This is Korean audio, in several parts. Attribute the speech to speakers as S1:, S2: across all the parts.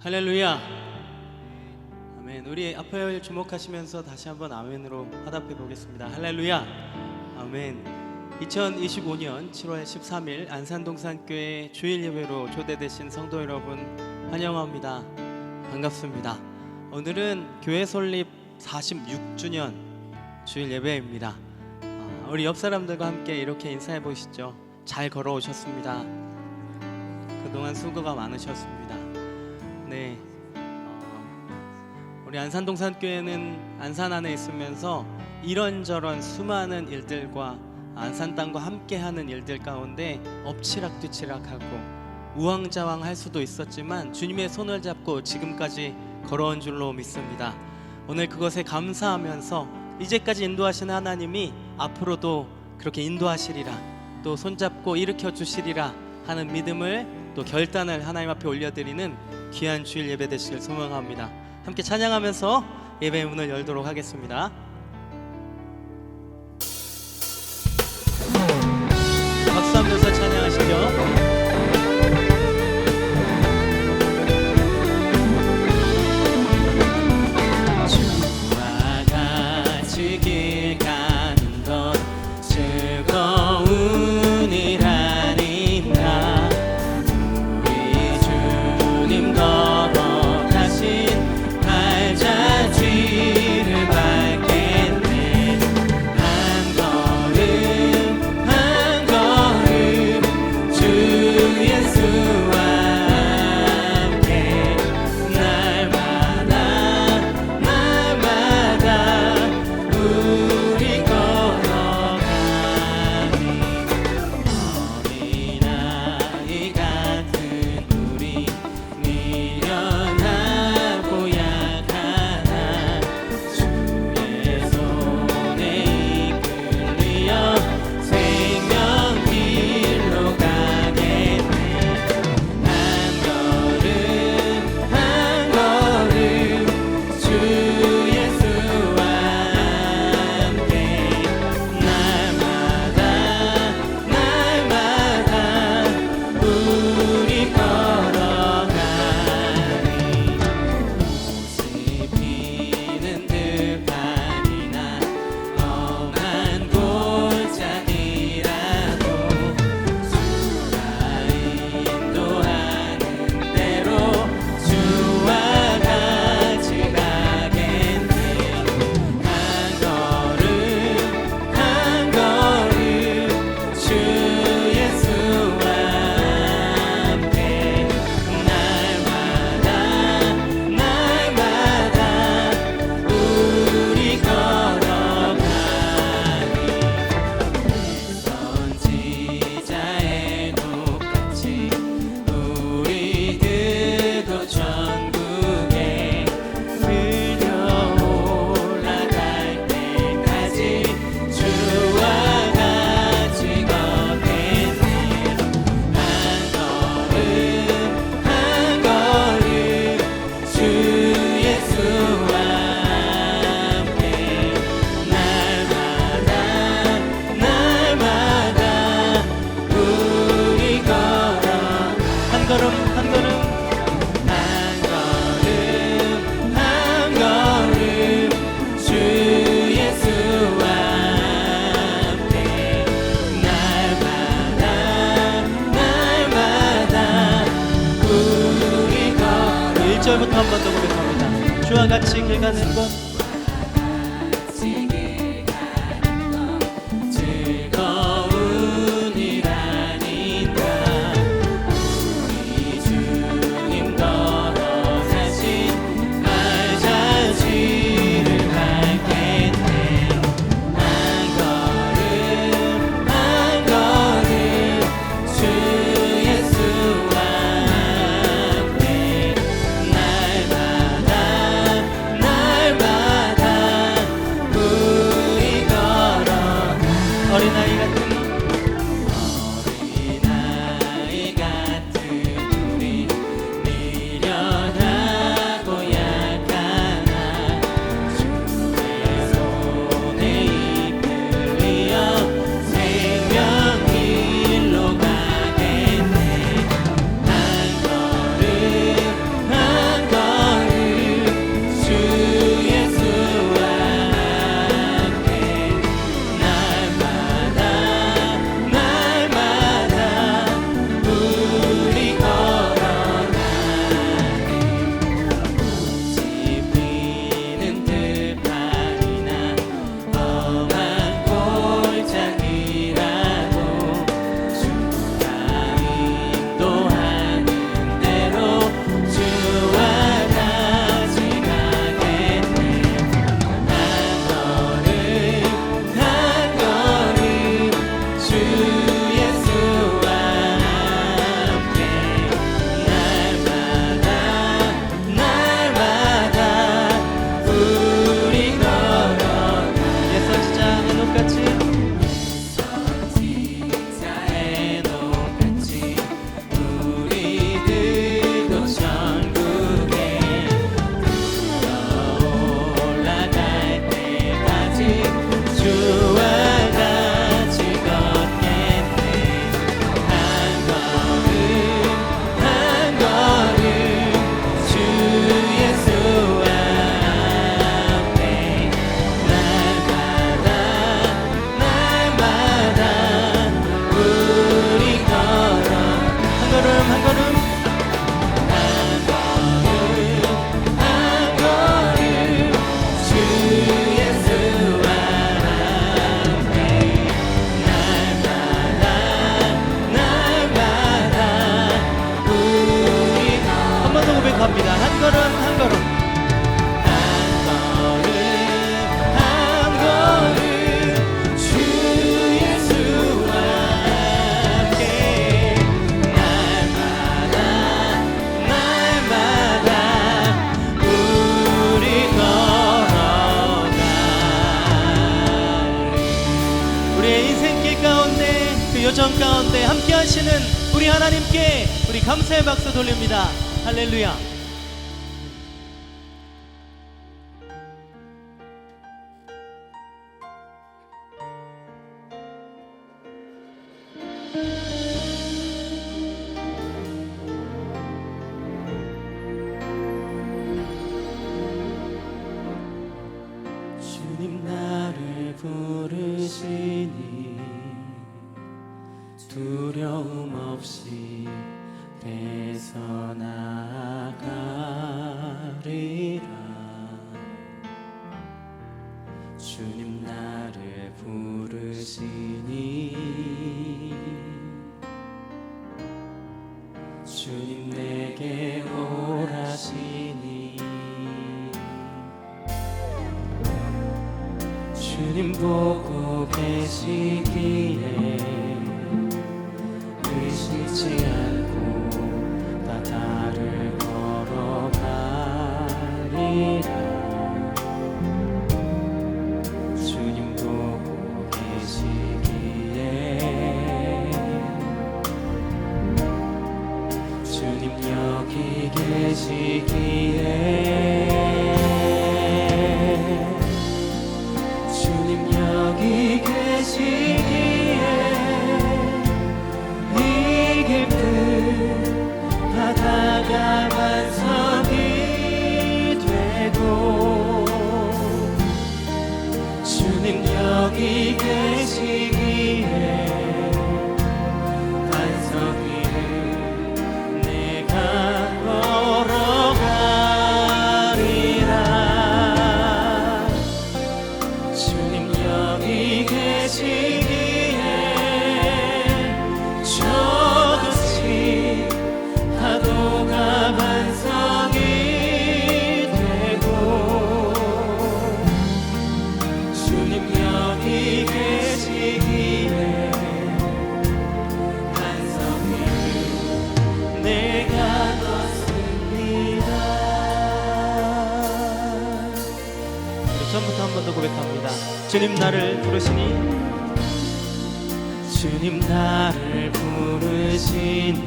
S1: 할렐루야. 아멘. 우리 앞을 주목하시면서 다시 한번 아멘으로 화답해 보겠습니다. 할렐루야. 아멘. 2025년 7월 13일 안산동산교회 주일 예배로 초대되신 성도 여러분 환영합니다. 반갑습니다. 오늘은 교회 설립 46주년 주일 예배입니다. 우리 옆 사람들과 함께 이렇게 인사해 보시죠. 잘 걸어오셨습니다. 그동안 수고가 많으셨습니다. 네, 우리 안산동산교회는 안산 안에 있으면서 이런저런 수많은 일들과 안산 땅과 함께하는 일들 가운데 엎치락뒤치락하고 우왕좌왕할 수도 있었지만 주님의 손을 잡고 지금까지 걸어온 줄로 믿습니다. 오늘 그것에 감사하면서 이제까지 인도하신 하나님이 앞으로도 그렇게 인도하시리라, 또 손잡고 일으켜 주시리라 하는 믿음을 또 결단을 하나님 앞에 올려드리는 귀한 주일 예배 되시길 소망합니다. 함께 찬양하면서 예배의 문을 열도록 하겠습니다. 박수하면서 찬양하시죠. 한 번 더 고백합니다. 주와 같이 길 가는 것, 즐거운 일 아닌가. 우리 주님 걸어가신 발자취를 밟겠네. 한 걸음 한 걸음 주 예수와 어린아이 같은 우리 미련하고 약하나 주의 손에 이끌려 생명 길로 가겠네. 한 걸음 한 똑같이 요정 가운데 함께 하시는 우리 하나님께 우리 감사의 박수 돌립니다. 할렐루야. 주님 나를 부르시니 두려움 없이 뺏어나가리라. 주님 나를 부르시니 주님 내게 오라시니 주님 보고 계시기에 의심치 않고 바다를 걸어가리라. 주님 보고 계시기에 주님 여기 계시기에 주님 여기 계시기에 바다가 반석이 되고 주님 여기 계시기에 반석이 내가 걸어가리라. 주님 여기 계시기에 파도가 반석이 되고 주님 여기 계시기에 반석이 내가 걷습니다. 처음부터 한 번 더 고백합니다. 주님 나를 부르시니 주님 나를 부르시니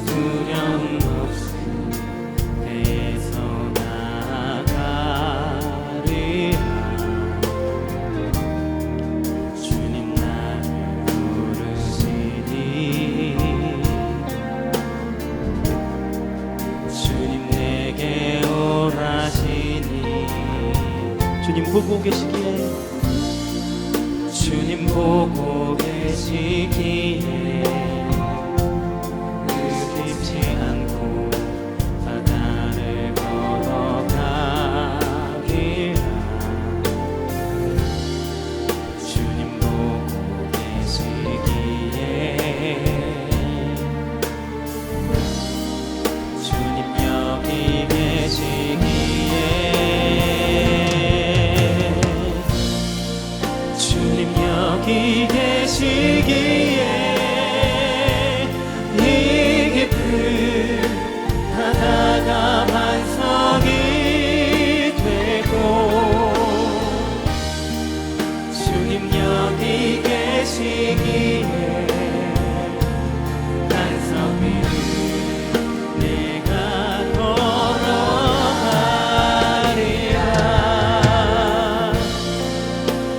S1: 두려움 없이 뺏어나가리라. 주님 나를 부르시니 주님 내게 오라시니 주님 보고 계시기에 주님 보고 계시기에 여기 계시기에 이 깊은 바다가 반석이 되고 주님 여기 계시기에 반석 위를 내가 걸어가리라.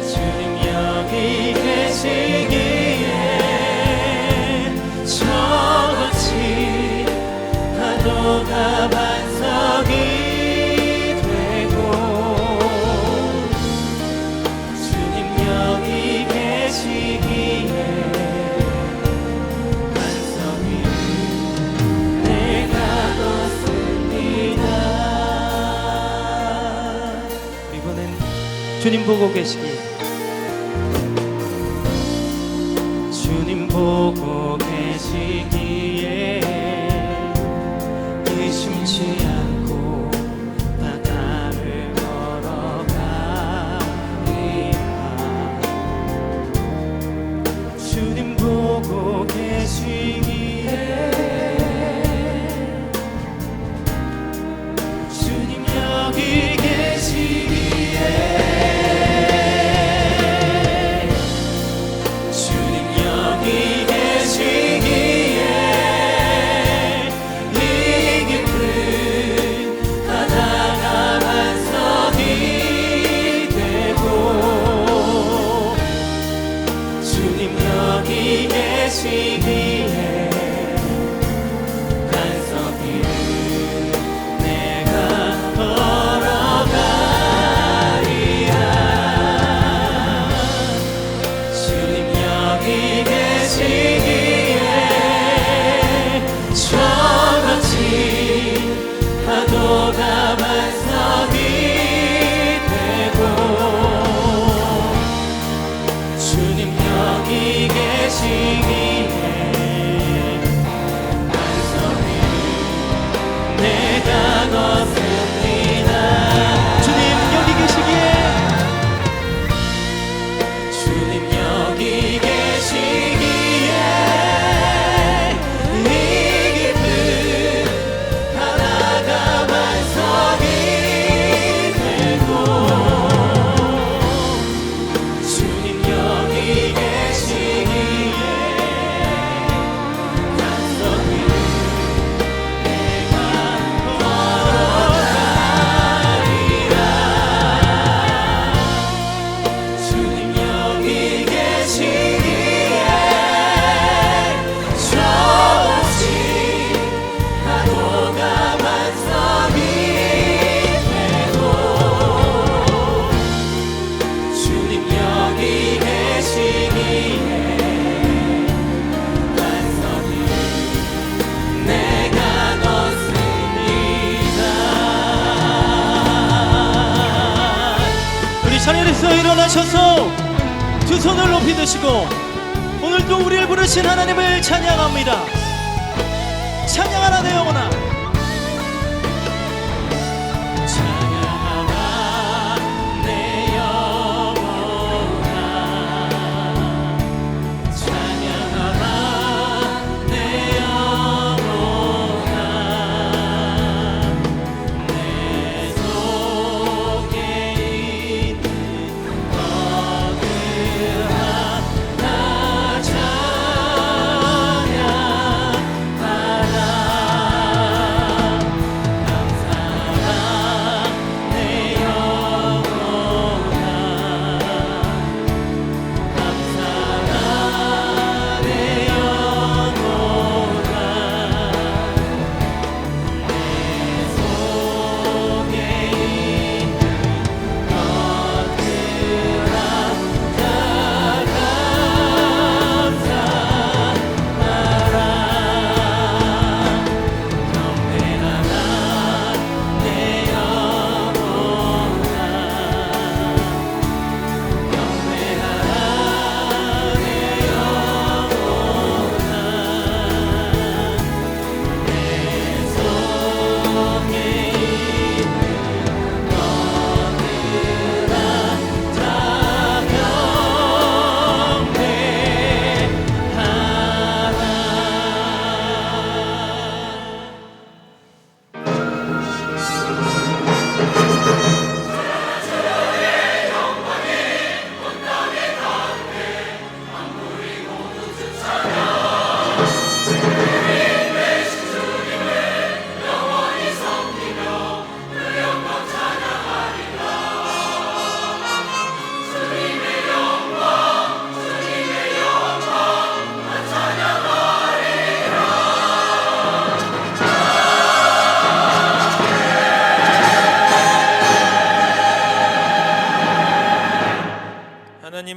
S1: 주님 여기 계시기에 저같이 파도가 반석이 되고 주님 여기 계시기에 반석 위를 내가 걷습니다. 이번엔 주님 보고 계시기에 주님 보고 계시기에 의심치 않고 바다를 걸어가리라. 주님 보고 계시기에 주님 여기 계시기에 주님 여기 계시기에 이 깊은 바다가 반석이 되고 주님 여기 계시기에 반석 위를 내가 걸어가리라. 주님 여기 계시기에 저같이 파도가 반석이 되고 주님 여기 계시기에 반석 위를 내가 걷습니다. 주님 여기 계시기에 주님 여기 계시기에 이 깊은 바다가 반석이 되고 주님 여기 계시기에 반석 위를 내가 걸어가리라. 주님 여기 계시기에 저같이 파도가 반석이 되고 주님 여기 계시기에 반석 위를 내가 걷습니다. 우리 자리에서 일어나셔서 두 손을 높이 드시고 오늘도 우리를 부르신 하나님을 찬양합니다. 찬양하라 내 영혼아. 찬양하라 내 영혼아. 찬양하라 내 영혼아. 내 속에 있는 너들 하나 찬양하라.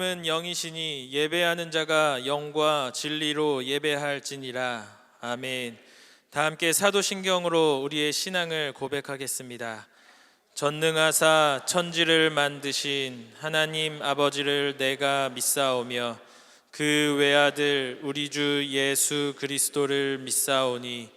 S2: 주님은 영이시니 예배하는 자가 영과 진리로 예배할지니라. 아멘. 다 함께 사도신경으로 우리의 신앙을 고백하겠습니다. 전능하사 천지를 만드신 하나님 아버지를 내가 믿사오며 그 외아들 우리 주 예수 그리스도를 믿사오니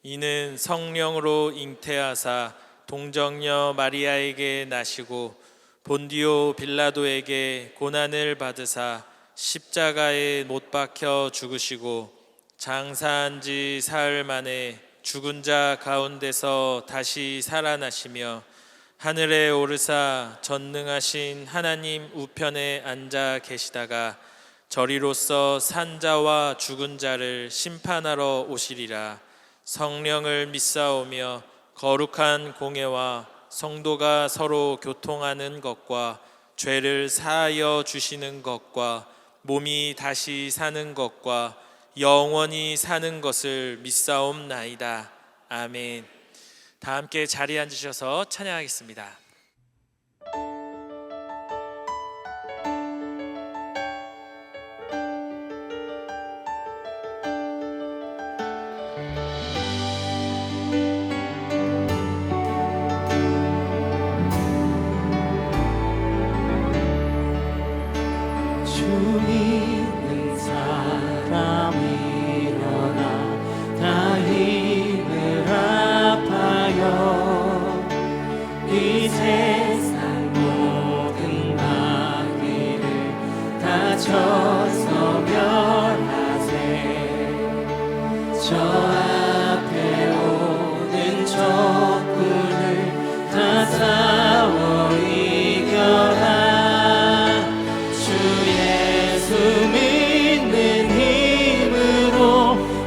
S2: 이는 성령으로 잉태하사 동정녀 마리아에게 나시고 본디오 빌라도에게 고난을 받으사 십자가에 못 박혀 죽으시고 장사한 지 사흘 만에 죽은 자 가운데서 다시 살아나시며 하늘에 오르사 전능하신 하나님 우편에 앉아 계시다가 저리로서 산 자와 죽은 자를 심판하러 오시리라. 성령을 믿사오며 거룩한 공예와 성도가 서로 교통하는 것과 죄를 사하여 주시는 것과 몸이 다시 사는 것과 영원히 사는 것을 믿사옵나이다. 아멘. 다 함께 자리에 앉으셔서 찬양하겠습니다.
S1: 저 앞에 오는 적군을 다 싸워 이겨라. 주 예수 믿는 힘으로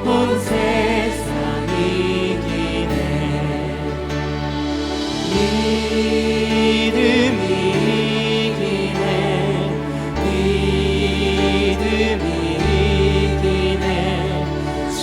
S1: 온 세상 이기네. 믿음이 이기네. 믿음이 이기네. 주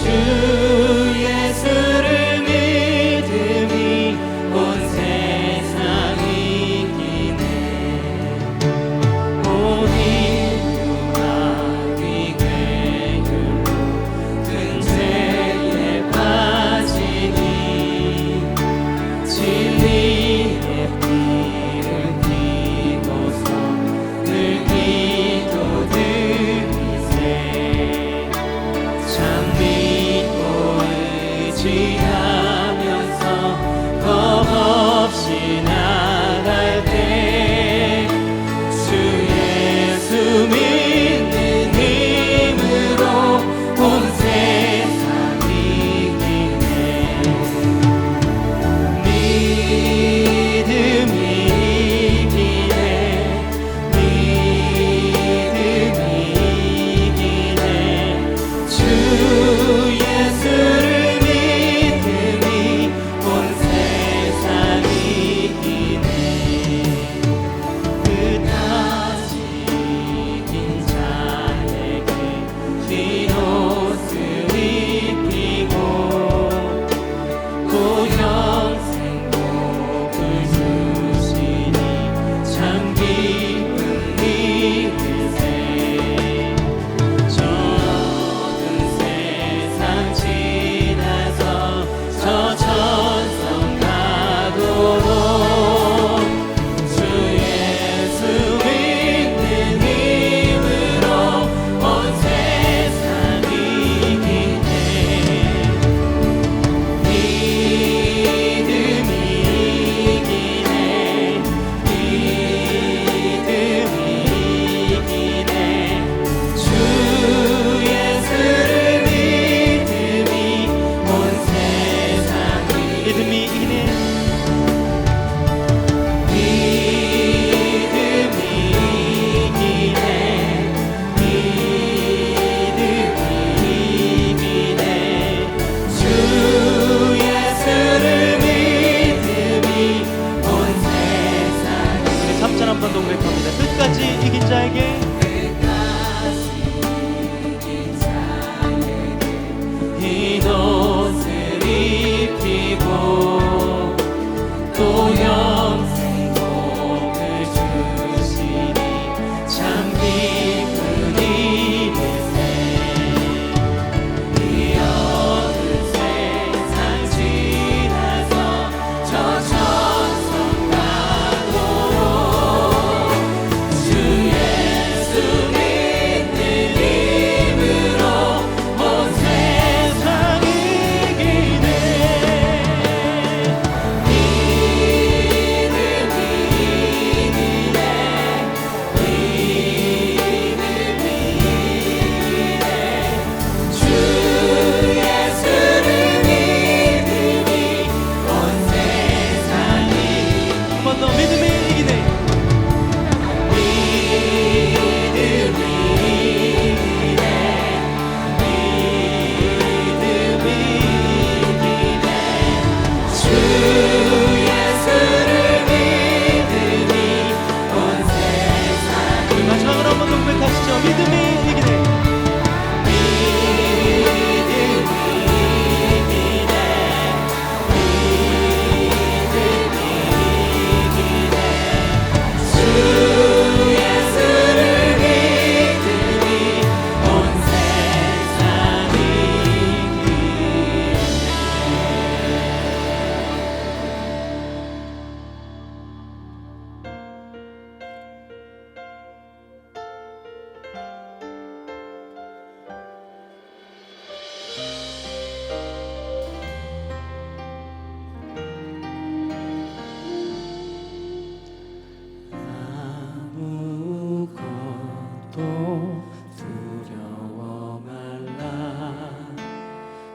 S1: 아무것도 두려워 말라.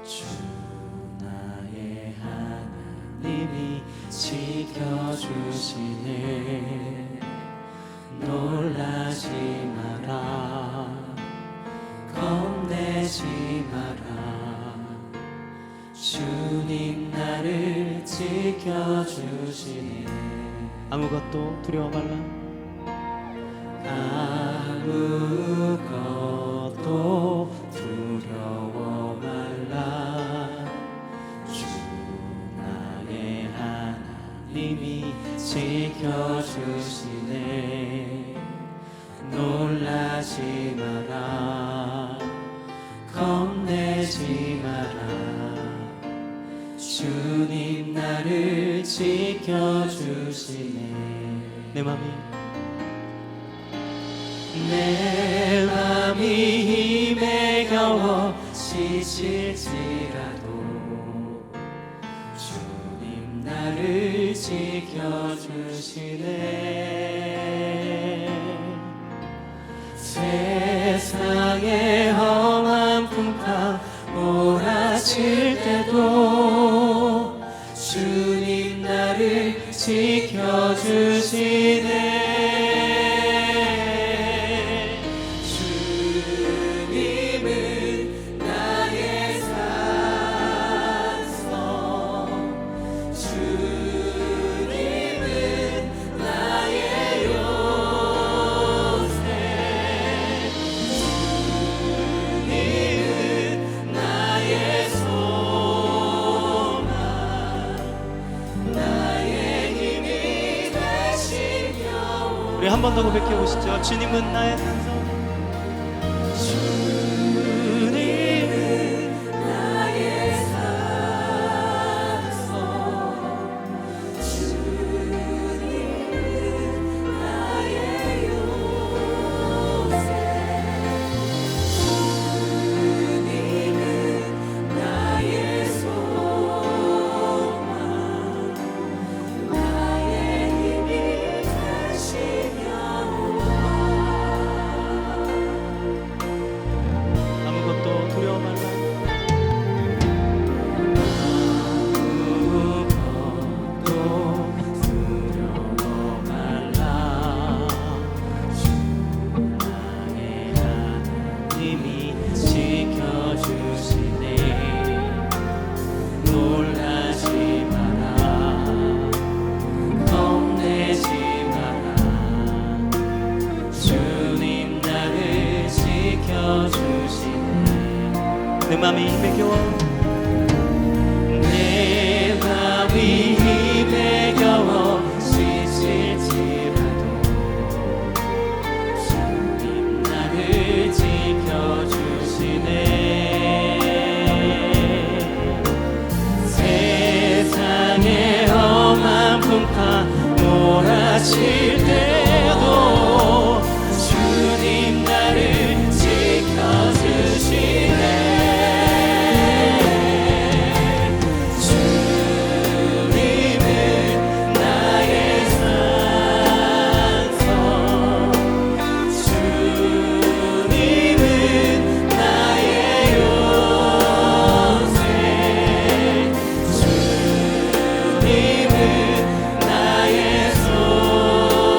S1: 주 나의 하나님이 지켜주시네. 놀라지 마라. 겁내지 마라. 주님 나를 지켜주시네. 아무것도 두려워 말라. 아무것도 두려워 말라. 주 나의 하나님이 지켜주시네. 놀라지 마라. 겁내지 마라. 주님 나를 지켜주시네. 내 맘이 힘에 겨워 지칠지라도 주님 나를 지켜주시네. 세상의 험한 풍파 몰아칠 때도 주님 나를 지켜주시네. 주님은 나의 산성, 주님은 나의 요새, 주님은 나의 소망, 나의 힘이 되시며. 우리 한 번 더 고백해 보시죠. 주님은 나의 산성, 주님은 나의 산성, 주님은 나의 요새, 주님은 나의 소망, 나의 힘이 되시며. 아무것도 두려워 말라. 아무것도 두려워 말라. 주 나의 하나님이 지켜주시네. 놀라지 마라. 겁내지 마라. 주님 나를 지켜주시네. 내 맘이 힘에 겨워, 내 맘이 힘에 겨워 지칠지라도 주님 나를 지켜주시네. 세상의 험한 풍파 몰아칠 때도 주님 나를 지켜주시네. 주님은 나의 산성, 주님은 나의 요새, 주님은 나의 소망,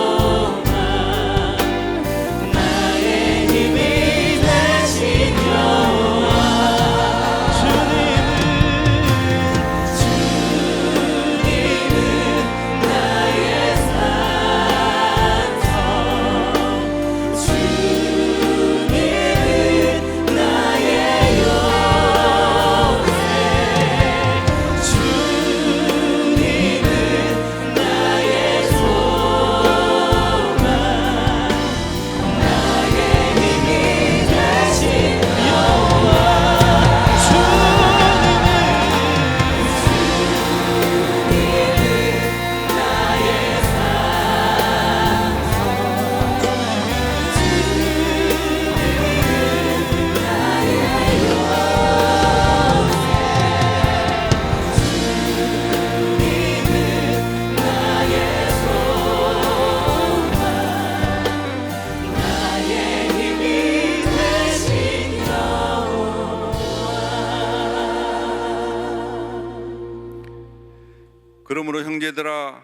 S3: 그러므로 형제들아,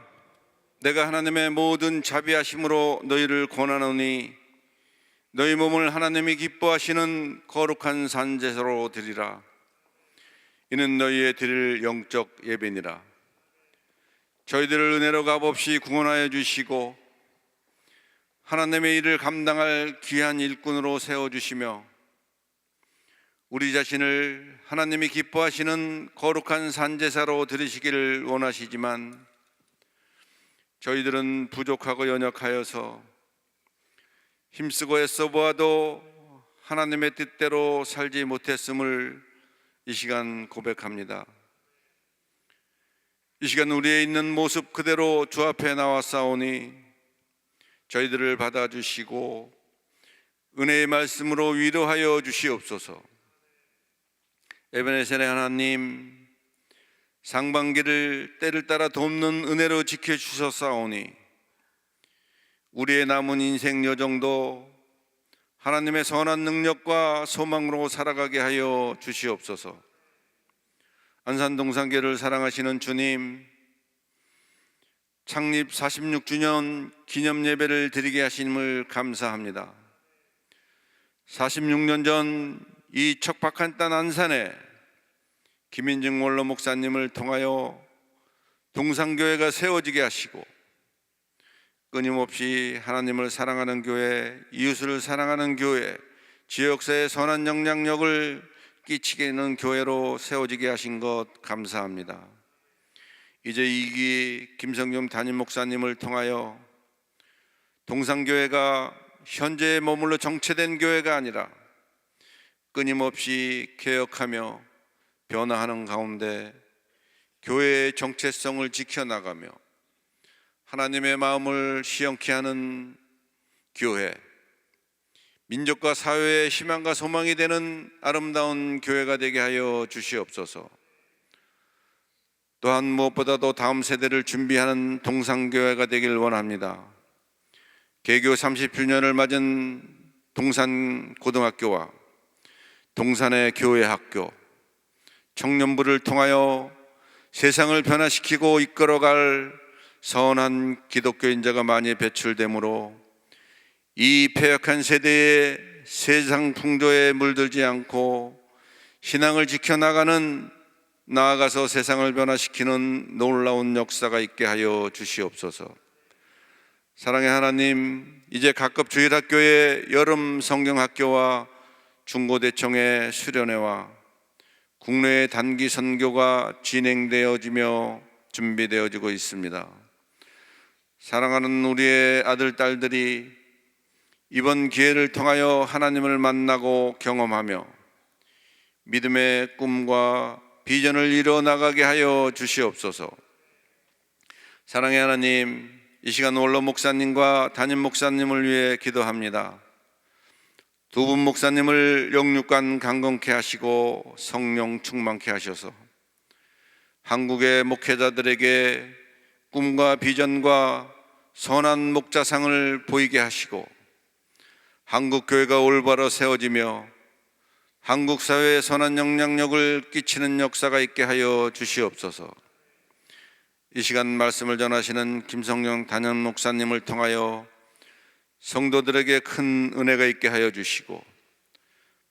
S3: 내가 하나님의 모든 자비하심으로 너희를 권하노니 너희 몸을 하나님이 기뻐하시는 거룩한 산제사로 드리라. 이는 너희의 드릴 영적 예배니라. 저희들을 은혜로 값없이 구원하여 주시고 하나님의 일을 감당할 귀한 일꾼으로 세워주시며 우리 자신을 하나님이 기뻐하시는 거룩한 산제사로 드리시기를 원하시지만 저희들은 부족하고 연약하여서 힘쓰고 애써 보아도 하나님의 뜻대로 살지 못했음을 이 시간 고백합니다. 이 시간 우리의 있는 모습 그대로 주 앞에 나와 싸우니 저희들을 받아주시고 은혜의 말씀으로 위로하여 주시옵소서. 에베네셀의 하나님, 상반기를 때를 따라 돕는 은혜로 지켜주셨사오니 우리의 남은 인생 여정도 하나님의 선한 능력과 소망으로 살아가게 하여 주시옵소서. 안산동산교회를 사랑하시는 주님, 창립 46주년 기념 예배를 드리게 하심을 감사합니다. 46년 전 이 척박한 땅 안산에 김인증 원로 목사님을 통하여 동산교회가 세워지게 하시고 끊임없이 하나님을 사랑하는 교회, 이웃을 사랑하는 교회, 지역사회에 선한 영향력을 끼치게 하는 교회로 세워지게 하신 것 감사합니다. 이제 2기 김성겸 담임 목사님을 통하여 동산교회가 현재에 머물러 정체된 교회가 아니라 끊임없이 개혁하며 변화하는 가운데 교회의 정체성을 지켜나가며 하나님의 마음을 시원케 하는 교회, 민족과 사회의 희망과 소망이 되는 아름다운 교회가 되게 하여 주시옵소서. 또한 무엇보다도 다음 세대를 준비하는 동산교회가 되길 원합니다. 개교 30주년을 맞은 동산고등학교와 동산의 교회학교, 청년부를 통하여 세상을 변화시키고 이끌어갈 선한 기독교인자가 많이 배출되므로 이 패역한 세대의 세상 풍조에 물들지 않고 신앙을 지켜나가는, 나아가서 세상을 변화시키는 놀라운 역사가 있게 하여 주시옵소서. 사랑의 하나님, 이제 각급 주일학교의 여름 성경학교와 중고대청의 수련회와 국내의 단기 선교가 진행되어지며 준비되어지고 있습니다. 사랑하는 우리의 아들, 딸들이 이번 기회를 통하여 하나님을 만나고 경험하며 믿음의 꿈과 비전을 이루어 나가게 하여 주시옵소서. 사랑의 하나님, 이 시간 원로 목사님과 담임 목사님을 위해 기도합니다. 두 분 목사님을 영육간 강건케 하시고 성령 충만케 하셔서 한국의 목회자들에게 꿈과 비전과 선한 목자상을 보이게 하시고 한국 교회가 올바로 세워지며 한국 사회에 선한 영향력을 끼치는 역사가 있게 하여 주시옵소서. 이 시간 말씀을 전하시는 김성령 담임 목사님을 통하여 성도들에게 큰 은혜가 있게 하여 주시고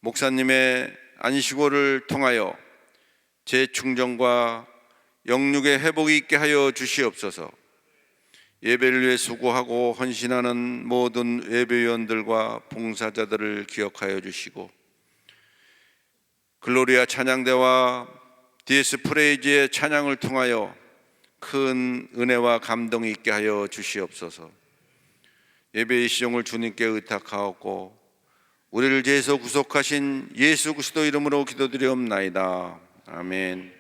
S3: 목사님의 안식오를 통하여 재충전과 영육의 회복이 있게 하여 주시옵소서. 예배를 위해 수고하고 헌신하는 모든 예배위원들과 봉사자들을 기억하여 주시고 글로리아 찬양대와 DS 프레이즈의 찬양을 통하여 큰 은혜와 감동이 있게 하여 주시옵소서. 예배의 시종을 주님께 의탁하옵고 우리를 죄에서 구속하신 예수 그리스도 이름으로 기도드리옵나이다. 아멘.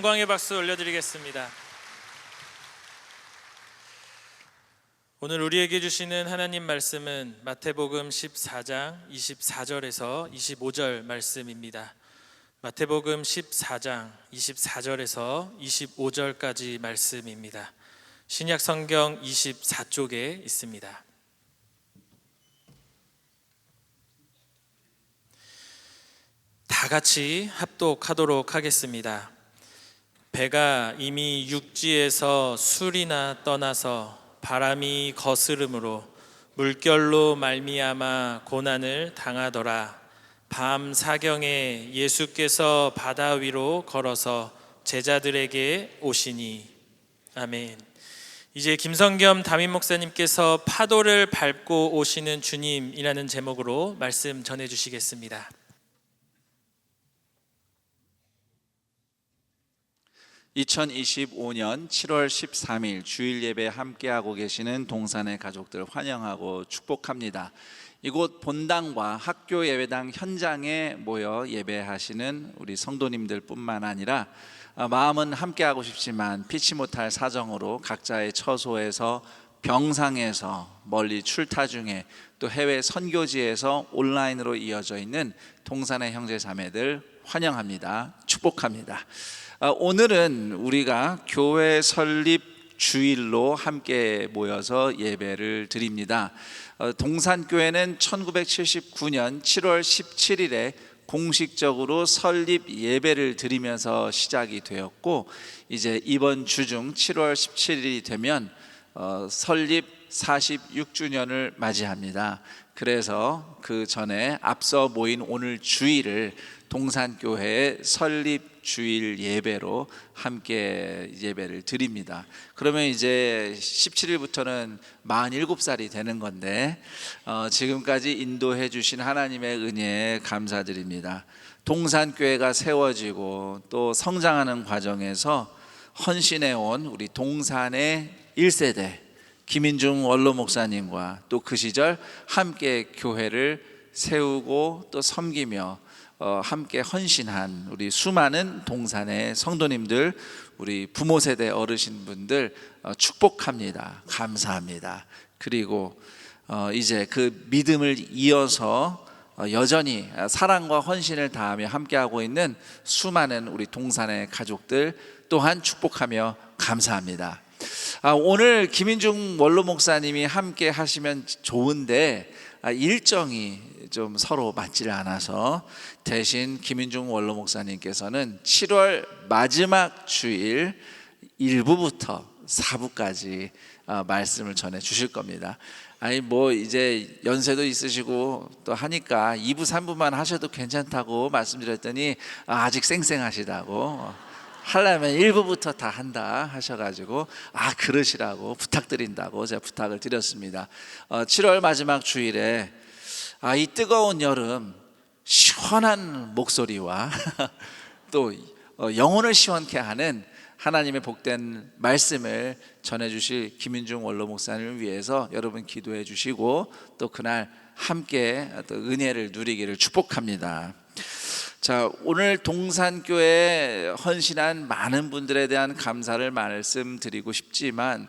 S2: 영광의 박수 올려드리겠습니다. 오늘 우리에게 주시는 하나님 말씀은 마태복음 14장 24절에서 25절 말씀입니다. 마태복음 14장 24절에서 25절까지 말씀입니다. 신약 성경 24쪽에 있습니다. 다 같이 합독하도록 하겠습니다. 배가 이미 육지에서 술이나 떠나서 바람이 거스름으로 물결로 말미암아 고난을 당하더라. 밤 사경에 예수께서 바다 위로 걸어서 제자들에게 오시니. 아멘. 이제 김성겸 담임 목사님께서 파도를 밟고 오시는 주님이라는 제목으로 말씀 전해 주시겠습니다.
S4: (2025년 7월 13일) 주일 예배 함께하고 계시는 동산의 가족들 환영하고 축복합니다. 이곳 본당과 학교 예배당 현장에 모여 예배하시는 우리 성도님들 뿐만 아니라 마음은 함께하고 싶지만 피치 못할 사정으로 각자의 처소에서 병상에서 멀리 출타 중에 또 해외 선교지에서 온라인으로 이어져 있는 동산의 형제 자매들 환영합니다. 축복합니다. 오늘은 우리가 교회 설립 주일로 함께 모여서 예배를 드립니다. 동산교회는 1979년 7월 17일에 공식적으로 설립 예배를 드리면서 시작이 되었고, 이제 이번 주 중 7월 17일이 되면 설립 46주년을 맞이합니다. 그래서 그 전에 앞서 모인 오늘 주일을 동산교회의 설립 주일 예배로 함께 예배를 드립니다. 그러면 이제 17일부터는 47살이 되는 건데 지금까지 인도해 주신 하나님의 은혜에 감사드립니다. 동산교회가 세워지고 또 성장하는 과정에서 헌신해 온 우리 동산의 1세대 김인중 원로 목사님과 또 그 시절 함께 교회를 세우고 또 섬기며 함께 헌신한 우리 수많은 동산의 성도님들, 우리 부모 세대 어르신분들 축복합니다. 감사합니다. 그리고 이제 그 믿음을 이어서 여전히 사랑과 헌신을 다하며 함께하고 있는 수많은 우리 동산의 가족들 또한 축복하며 감사합니다. 오늘 김인중 원로 목사님이 함께 하시면 좋은데 일정이 좀 서로 맞지를 않아서 대신 김인중 원로 목사님께서는 7월 마지막 주일 1부부터 4부까지 말씀을 전해 주실 겁니다. 아니 뭐 이제 연세도 있으시고 또 하니까 2부 3부만 하셔도 괜찮다고 말씀드렸더니 아직 쌩쌩하시다고 하려면 1부부터 다 한다 하셔가지고 그러시라고 부탁드린다고 제가 부탁을 드렸습니다. 7월 마지막 주일에 이 뜨거운 여름 시원한 목소리와 또 영혼을 시원케 하는 하나님의 복된 말씀을 전해주실 김인중 원로 목사님을 위해서 여러분 기도해 주시고 또 그날 함께 또 은혜를 누리기를 축복합니다. 자, 오늘 동산교회에 헌신한 많은 분들에 대한 감사를 말씀드리고 싶지만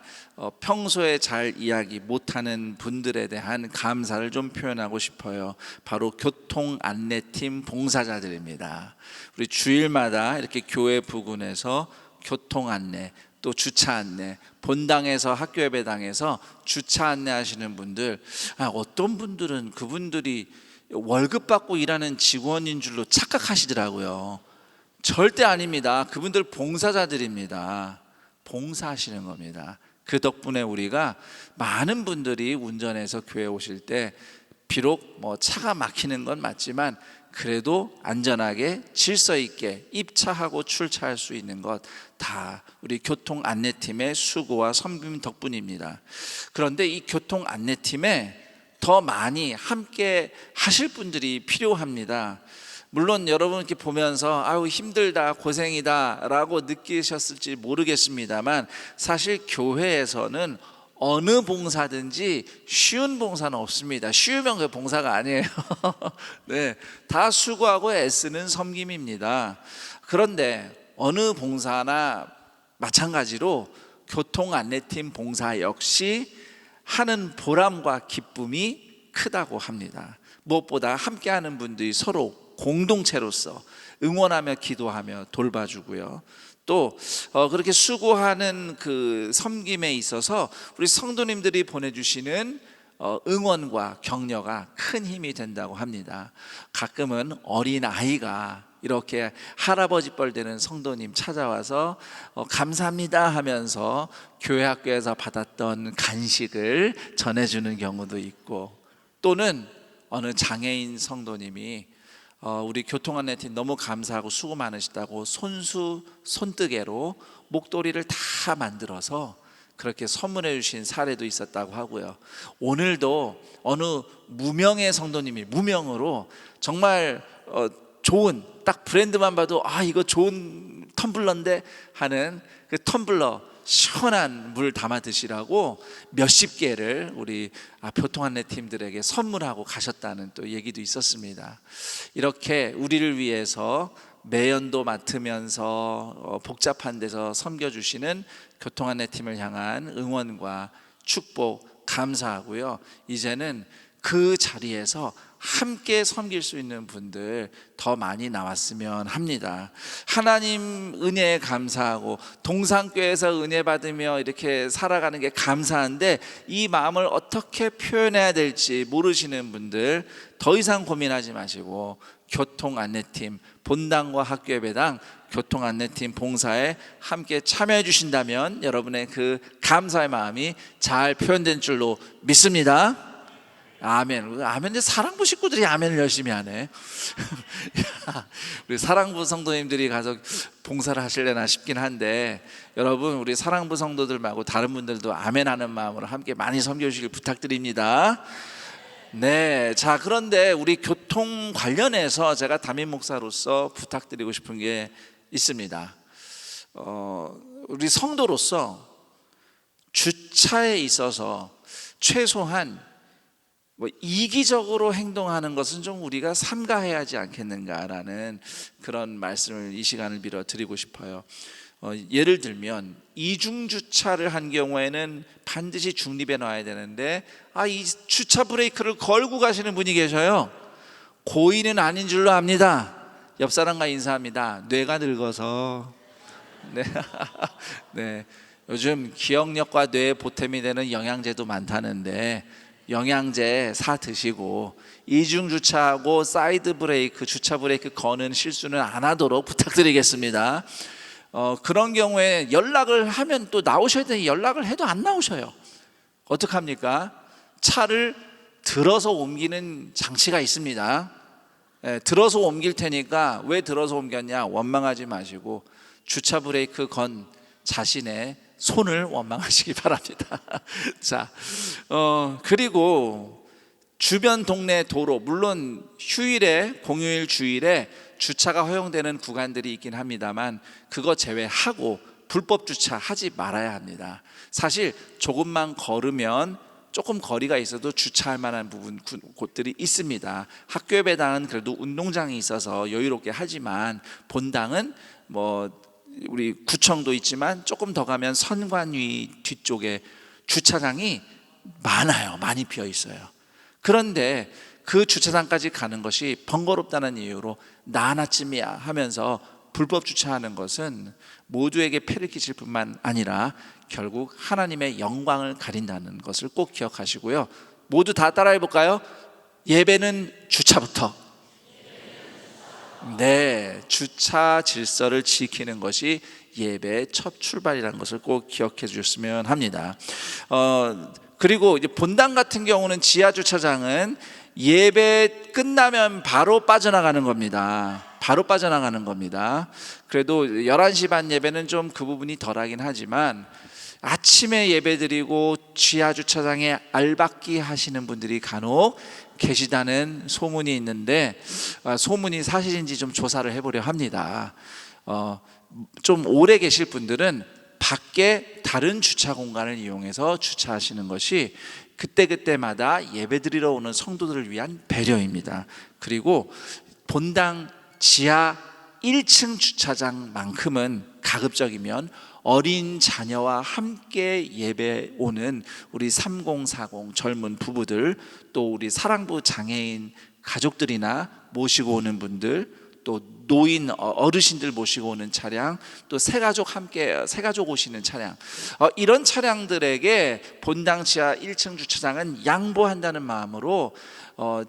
S4: 평소에 잘 이야기 못하는 분들에 대한 감사를 좀 표현하고 싶어요. 바로 교통 안내팀 봉사자들입니다. 우리 주일마다 이렇게 교회 부근에서 교통 안내, 또 주차 안내, 본당에서 학교 예배당에서 주차 안내하시는 분들, 어떤 분들은 그분들이 월급 받고 일하는 직원인 줄로 착각하시더라고요. 절대 아닙니다. 그분들 봉사자들입니다. 봉사하시는 겁니다. 그 덕분에 우리가 많은 분들이 운전해서 교회 오실 때 비록 차가 막히는 건 맞지만 그래도 안전하게 질서 있게 입차하고 출차할 수 있는 것 다 우리 교통 안내팀의 수고와 섬김 덕분입니다. 그런데 이 교통 안내팀에 더 많이 함께 하실 분들이 필요합니다. 물론 여러분 이렇게 보면서 아유 힘들다 고생이다 라고 느끼셨을지 모르겠습니다만 사실 교회에서는 어느 봉사든지 쉬운 봉사는 없습니다. 쉬우면 그 봉사가 아니에요. 네, 다 수고하고 애쓰는 섬김입니다. 그런데 어느 봉사나 마찬가지로 교통안내팀 봉사 역시 하는 보람과 기쁨이 크다고 합니다. 무엇보다 함께하는 분들이 서로 공동체로서 응원하며 기도하며 돌봐주고요. 또 그렇게 수고하는 그 섬김에 있어서 우리 성도님들이 보내주시는 응원과 격려가 큰 힘이 된다고 합니다. 가끔은 어린 아이가 이렇게 할아버지 뻘 되는 성도님 찾아와서 감사합니다 하면서 교회 학교에서 받았던 간식을 전해주는 경우도 있고, 또는 어느 장애인 성도님이 우리 교통안내팀 너무 감사하고 수고 많으시다고 손수 손뜨개로 목도리를 다 만들어서 그렇게 선물해 주신 사례도 있었다고 하고요. 오늘도 어느 무명의 성도님이 무명으로 정말 좋은, 딱 브랜드만 봐도 이거 좋은 텀블러인데 하는 그 텀블러, 시원한 물 담아 드시라고 몇십 개를 우리 교통안내팀들에게 선물하고 가셨다는 또 얘기도 있었습니다. 이렇게 우리를 위해서 매연도 맡으면서 복잡한 데서 섬겨주시는 교통안내팀을 향한 응원과 축복 감사하고요. 이제는 그 자리에서 함께 섬길 수 있는 분들 더 많이 나왔으면 합니다. 하나님 은혜에 감사하고 동산교회에서 은혜 받으며 이렇게 살아가는 게 감사한데 이 마음을 어떻게 표현해야 될지 모르시는 분들 더 이상 고민하지 마시고 교통안내팀 본당과 학교예배당 교통안내팀 봉사에 함께 참여해 주신다면 여러분의 그 감사의 마음이 잘 표현된 줄로 믿습니다. 아멘. 아멘. 사랑부 식구들이 아멘을 열심히 하네. 우리 사랑부 성도님들이 가서 봉사를 하실래나 싶긴 한데, 여러분 우리 사랑부 성도들 말고 다른 분들도 아멘 하는 마음으로 함께 많이 섬겨주시길 부탁드립니다. 네, 자 그런데 우리 교통 관련해서 제가 담임 목사로서 부탁드리고 싶은 게 있습니다. 우리 성도로서 주차에 있어서 최소한 이기적으로 행동하는 것은 좀 우리가 삼가해야 하지 않겠는가라는 그런 말씀을 이 시간을 빌어 드리고 싶어요. 예를 들면 이중주차를 한 경우에는 반드시 중립에 놔야 되는데 이 주차 브레이크를 걸고 가시는 분이 계셔요. 고의는 아닌 줄로 압니다. 옆 사람과 인사합니다. 뇌가 늙어서. 네. 네. 요즘 기억력과 뇌에 보탬이 되는 영양제도 많다는데 영양제 사 드시고 이중주차하고 사이드 브레이크, 주차 브레이크 거는 실수는 안 하도록 부탁드리겠습니다. 그런 경우에 연락을 하면 또 나오셔야 되니 연락을 해도 안 나오셔요. 어떡합니까? 차를 들어서 옮기는 장치가 있습니다. 들어서 옮길 테니까 왜 들어서 옮겼냐 원망하지 마시고 주차 브레이크 건 자신의 손을 원망하시기 바랍니다. 자, 그리고 주변 동네 도로, 물론 휴일에 공휴일 주일에 주차가 허용되는 구간들이 있긴 합니다만 그거 제외하고 불법 주차하지 말아야 합니다. 사실 조금만 걸으면 조금 거리가 있어도 주차할 만한 곳들이 있습니다. 학교 예배당은 그래도 운동장이 있어서 여유롭게 하지만 본당은 우리 구청도 있지만 조금 더 가면 선관위 뒤쪽에 주차장이 많아요. 많이 비어 있어요. 그런데 그 주차장까지 가는 것이 번거롭다는 이유로 나 하나쯤이야 하면서 불법 주차하는 것은 모두에게 폐를 끼칠 뿐만 아니라 결국 하나님의 영광을 가린다는 것을 꼭 기억하시고요. 모두 다 따라해 볼까요? 예배는 주차부터. 네, 주차 질서를 지키는 것이 예배의 첫 출발이라는 것을 꼭 기억해 주셨으면 합니다. 그리고 이제 본당 같은 경우는 지하 주차장은 예배 끝나면 바로 빠져나가는 겁니다. 바로 빠져나가는 겁니다. 그래도 11시 반 예배는 좀 그 부분이 덜하긴 하지만 아침에 예배 드리고 지하 주차장에 알박기 하시는 분들이 간혹 계시다는 소문이 있는데 소문이 사실인지 좀 조사를 해보려 합니다. 좀 오래 계실 분들은 밖에 다른 주차 공간을 이용해서 주차하시는 것이 그때그때마다 예배 드리러 오는 성도들을 위한 배려입니다. 그리고 본당 지하 1층 주차장만큼은 가급적이면 어린 자녀와 함께 예배 오는 우리 3040 젊은 부부들, 또 우리 사랑부 장애인 가족들이나 모시고 오는 분들, 또 노인 어르신들 모시고 오는 차량, 또 새가족 오시는 차량, 이런 차량들에게 본당 지하 1층 주차장은 양보한다는 마음으로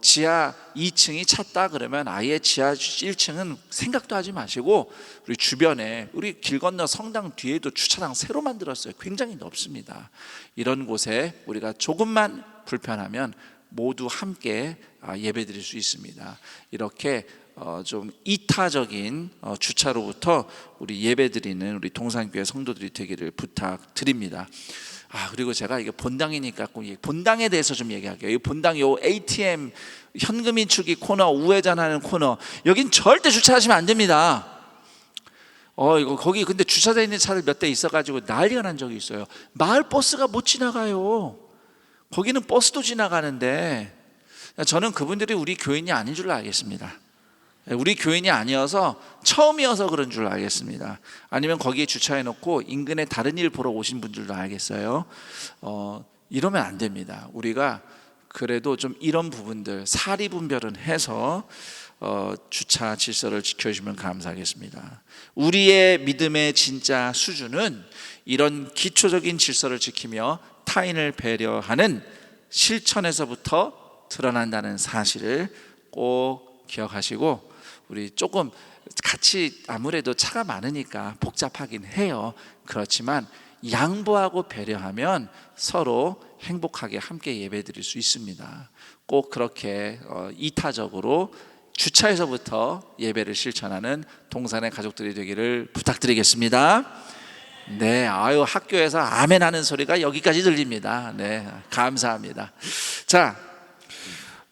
S4: 지하 2층이 찼다 그러면 아예 지하 1층은 생각도 하지 마시고 우리 주변에, 우리 길 건너 성당 뒤에도 주차장 새로 만들었어요. 굉장히 넓습니다. 이런 곳에 우리가 조금만 불편하면 모두 함께 예배드릴 수 있습니다. 이렇게 좀 이타적인 주차로부터 우리 예배드리는 우리 동산교회 성도들이 되기를 부탁드립니다. 그리고 제가 이게 본당이니까 본당에 대해서 좀 얘기할게요. 이 본당 요 ATM 현금 인출기 코너, 우회전하는 코너, 여긴 절대 주차하시면 안 됩니다. 거기 근데 주차돼 있는 차들 몇 대 있어가지고 난리가 난 적이 있어요. 마을 버스가 못 지나가요. 거기는 버스도 지나가는데 저는 그분들이 우리 교인이 아닌 줄 알겠습니다. 우리 교인이 아니어서 처음이어서 그런 줄 알겠습니다. 아니면 거기에 주차해놓고 인근에 다른 일 보러 오신 분들도 알겠어요. 이러면 안 됩니다. 우리가 그래도 좀 이런 부분들 사리 분별은 해서 주차 질서를 지켜주시면 감사하겠습니다. 우리의 믿음의 진짜 수준은 이런 기초적인 질서를 지키며 타인을 배려하는 실천에서부터 드러난다는 사실을 꼭 기억하시고, 우리 조금 같이 아무래도 차가 많으니까 복잡하긴 해요. 그렇지만 양보하고 배려하면 서로 행복하게 함께 예배드릴 수 있습니다. 꼭 그렇게 이타적으로 주차에서부터 예배를 실천하는 동산의 가족들이 되기를 부탁드리겠습니다. 네, 학교에서 아멘 하는 소리가 여기까지 들립니다. 네, 감사합니다. 자,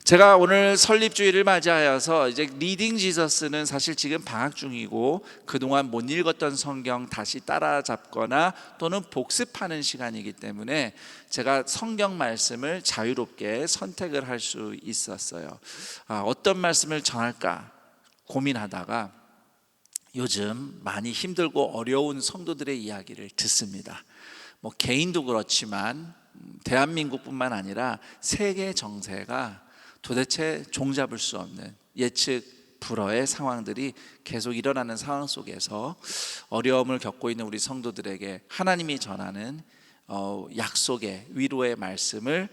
S4: 제가 오늘 설립주일을 맞이하여서 이제 리딩 지저스는 사실 지금 방학 중이고 그동안 못 읽었던 성경 다시 따라잡거나 또는 복습하는 시간이기 때문에 제가 성경 말씀을 자유롭게 선택을 할 수 있었어요. 어떤 말씀을 전할까 고민하다가 요즘 많이 힘들고 어려운 성도들의 이야기를 듣습니다. 개인도 그렇지만 대한민국뿐만 아니라 세계 정세가 도대체 종잡을 수 없는 예측 불허의 상황들이 계속 일어나는 상황 속에서 어려움을 겪고 있는 우리 성도들에게 하나님이 전하는 약속의 위로의 말씀을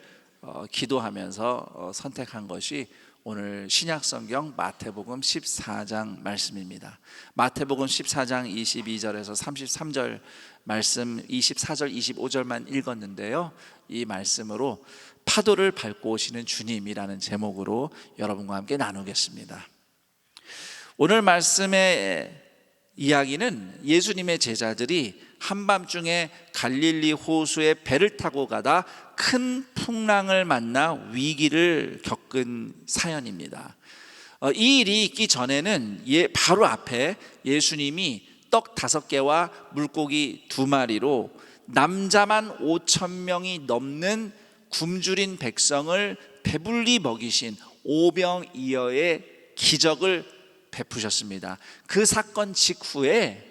S4: 기도하면서 선택한 것이 오늘 신약성경 마태복음 14장 말씀입니다. 마태복음 14장 22절에서 33절 말씀, 24절 25절만 읽었는데요, 이 말씀으로 파도를 밟고 오시는 주님이라는 제목으로 여러분과 함께 나누겠습니다. 오늘 말씀의 이야기는 예수님의 제자들이 한밤중에 갈릴리 호수에 배를 타고 가다 큰 풍랑을 만나 위기를 겪은 사연입니다. 이 일이 있기 전에는 바로 앞에 예수님이 떡 5개와 물고기 2마리로 남자만 5,000명이 넘는 굶주린 백성을 배불리 먹이신 오병이어의 기적을 베푸셨습니다. 그 사건 직후에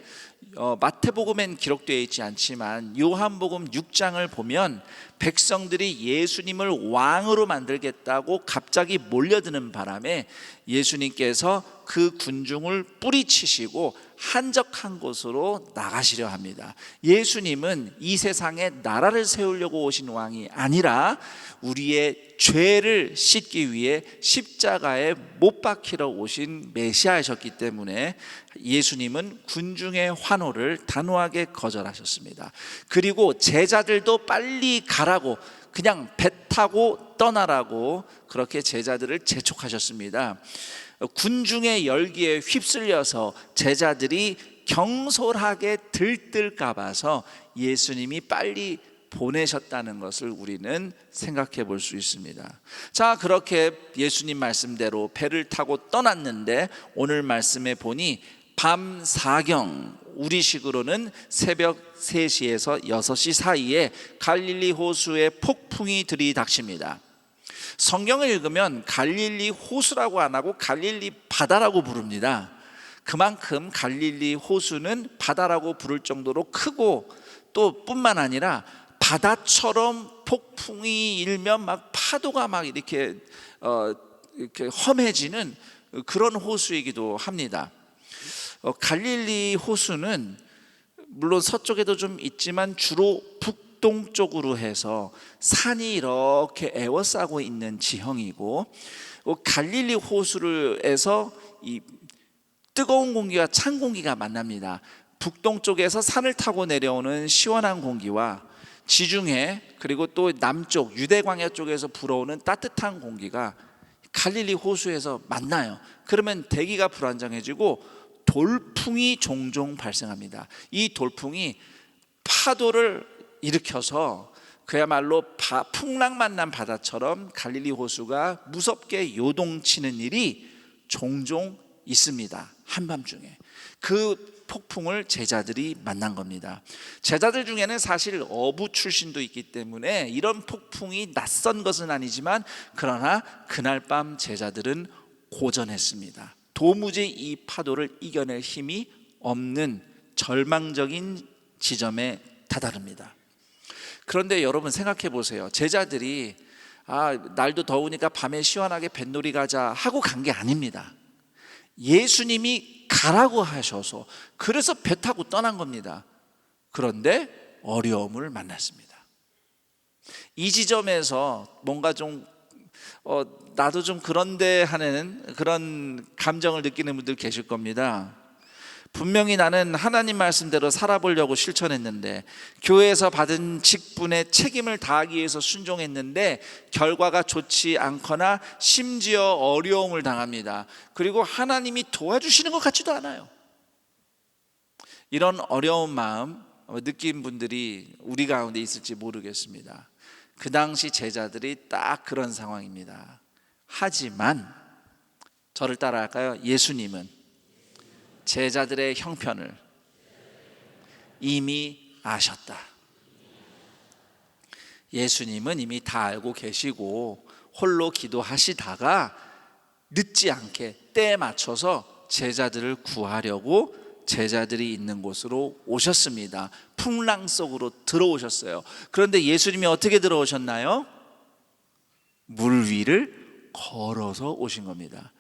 S4: 마태복음엔 기록되어 있지 않지만 요한복음 6장을 보면 백성들이 예수님을 왕으로 만들겠다고 갑자기 몰려드는 바람에 예수님께서 그 군중을 뿌리치시고 한적한 곳으로 나가시려 합니다. 예수님은 이 세상에 나라를 세우려고 오신 왕이 아니라 우리의 죄를 씻기 위해 십자가에 못 박히러 오신 메시아이셨기 때문에 예수님은 군중의 환호를 단호하게 거절하셨습니다. 그리고 제자들도 빨리 가라고, 그냥 배 타고 떠나라고 그렇게 제자들을 재촉하셨습니다. 군중의 열기에 휩쓸려서 제자들이 경솔하게 들뜰까 봐서 예수님이 빨리 보내셨다는 것을 우리는 생각해 볼 수 있습니다. 자, 그렇게 예수님 말씀대로 배를 타고 떠났는데 오늘 말씀에 보니 밤 4경, 우리식으로는 새벽 3시에서 6시 사이에 갈릴리 호수에 폭풍이 들이닥칩니다. 성경을 읽으면 갈릴리 호수라고 안 하고 갈릴리 바다라고 부릅니다. 그만큼 갈릴리 호수는 바다라고 부를 정도로 크고, 또 뿐만 아니라 바다처럼 폭풍이 일면 막 파도가 막 이렇게 험해지는 그런 호수이기도 합니다. 갈릴리 호수는 물론 서쪽에도 좀 있지만 주로 북동쪽으로 해서 산이 이렇게 에워싸고 있는 지형이고, 갈릴리 호수에서 이 뜨거운 공기와 찬 공기가 만납니다. 북동쪽에서 산을 타고 내려오는 시원한 공기와 지중해, 그리고 또 남쪽 유대광야 쪽에서 불어오는 따뜻한 공기가 갈릴리 호수에서 만나요. 그러면 대기가 불안정해지고 돌풍이 종종 발생합니다. 이 돌풍이 파도를 일으켜서 그야말로 풍랑만 난 바다처럼 갈릴리 호수가 무섭게 요동치는 일이 종종 있습니다. 한밤중에 그 폭풍을 제자들이 만난 겁니다. 제자들 중에는 사실 어부 출신도 있기 때문에 이런 폭풍이 낯선 것은 아니지만, 그러나 그날 밤 제자들은 고전했습니다. 도무지 이 파도를 이겨낼 힘이 없는 절망적인 지점에 다다릅니다. 그런데 여러분 생각해 보세요. 제자들이 날도 더우니까 밤에 시원하게 뱃놀이 가자 하고 간 게 아닙니다. 예수님이 가라고 하셔서 그래서 배 타고 떠난 겁니다. 그런데 어려움을 만났습니다. 이 지점에서 뭔가 좀 나도 좀 그런데 하는 그런 감정을 느끼는 분들 계실 겁니다. 분명히 나는 하나님 말씀대로 살아보려고 실천했는데, 교회에서 받은 직분에 책임을 다하기 위해서 순종했는데 결과가 좋지 않거나 심지어 어려움을 당합니다. 그리고 하나님이 도와주시는 것 같지도 않아요. 이런 어려운 마음 느낀 분들이 우리 가운데 있을지 모르겠습니다. 그 당시 제자들이 딱 그런 상황입니다. 하지만 저를 따라할까요? 예수님은 제자들의 형편을 이미 아셨다. 예수님은 이미 다 알고 계시고 홀로 기도하시다가 늦지 않게 때에 맞춰서 제자들을 구하려고 제자들이 있는 곳으로 오셨습니다. 풍랑 속으로 들어오셨어요. 그런데 예수님이 어떻게 들어오셨나요? 물 위를 걸어서 오신 겁니다.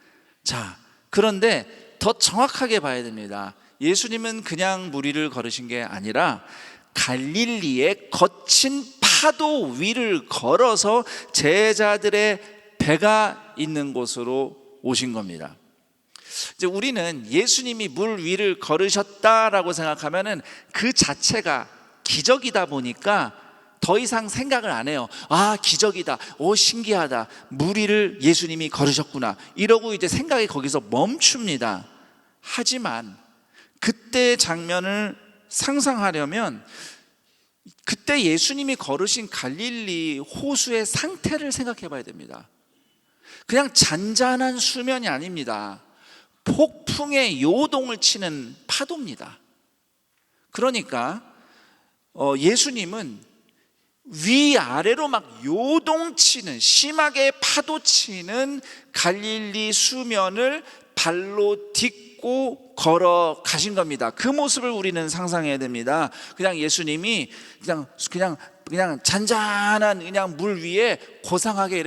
S4: 자, 그런데 더 정확하게 봐야 됩니다. 예수님은 그냥 물 위를 걸으신 게 아니라 갈릴리의 거친 파도 위를 걸어서 제자들의 배가 있는 곳으로 오신 겁니다. 이제 우리는 예수님이 물 위를 걸으셨다라고 생각하면은 그 자체가 기적이다 보니까 더 이상 생각을 안 해요. 기적이다, 신기하다, 물 위를 예수님이 걸으셨구나, 이러고 이제 생각이 거기서 멈춥니다. 하지만 그때의 장면을 상상하려면 그때 예수님이 걸으신 갈릴리 호수의 상태를 생각해 봐야 됩니다. 그냥 잔잔한 수면이 아닙니다. 폭풍의 요동을 치는 파도입니다. 그러니까 예수님은 위아래로 막 요동치는, 심하게 파도치는 갈릴리 수면을 발로 딛고 걸어가신 겁니다. 그 모습을 우리는 상상해야 됩니다. 그냥 예수님이 그냥 잔잔한 그냥 물 위에 고상하게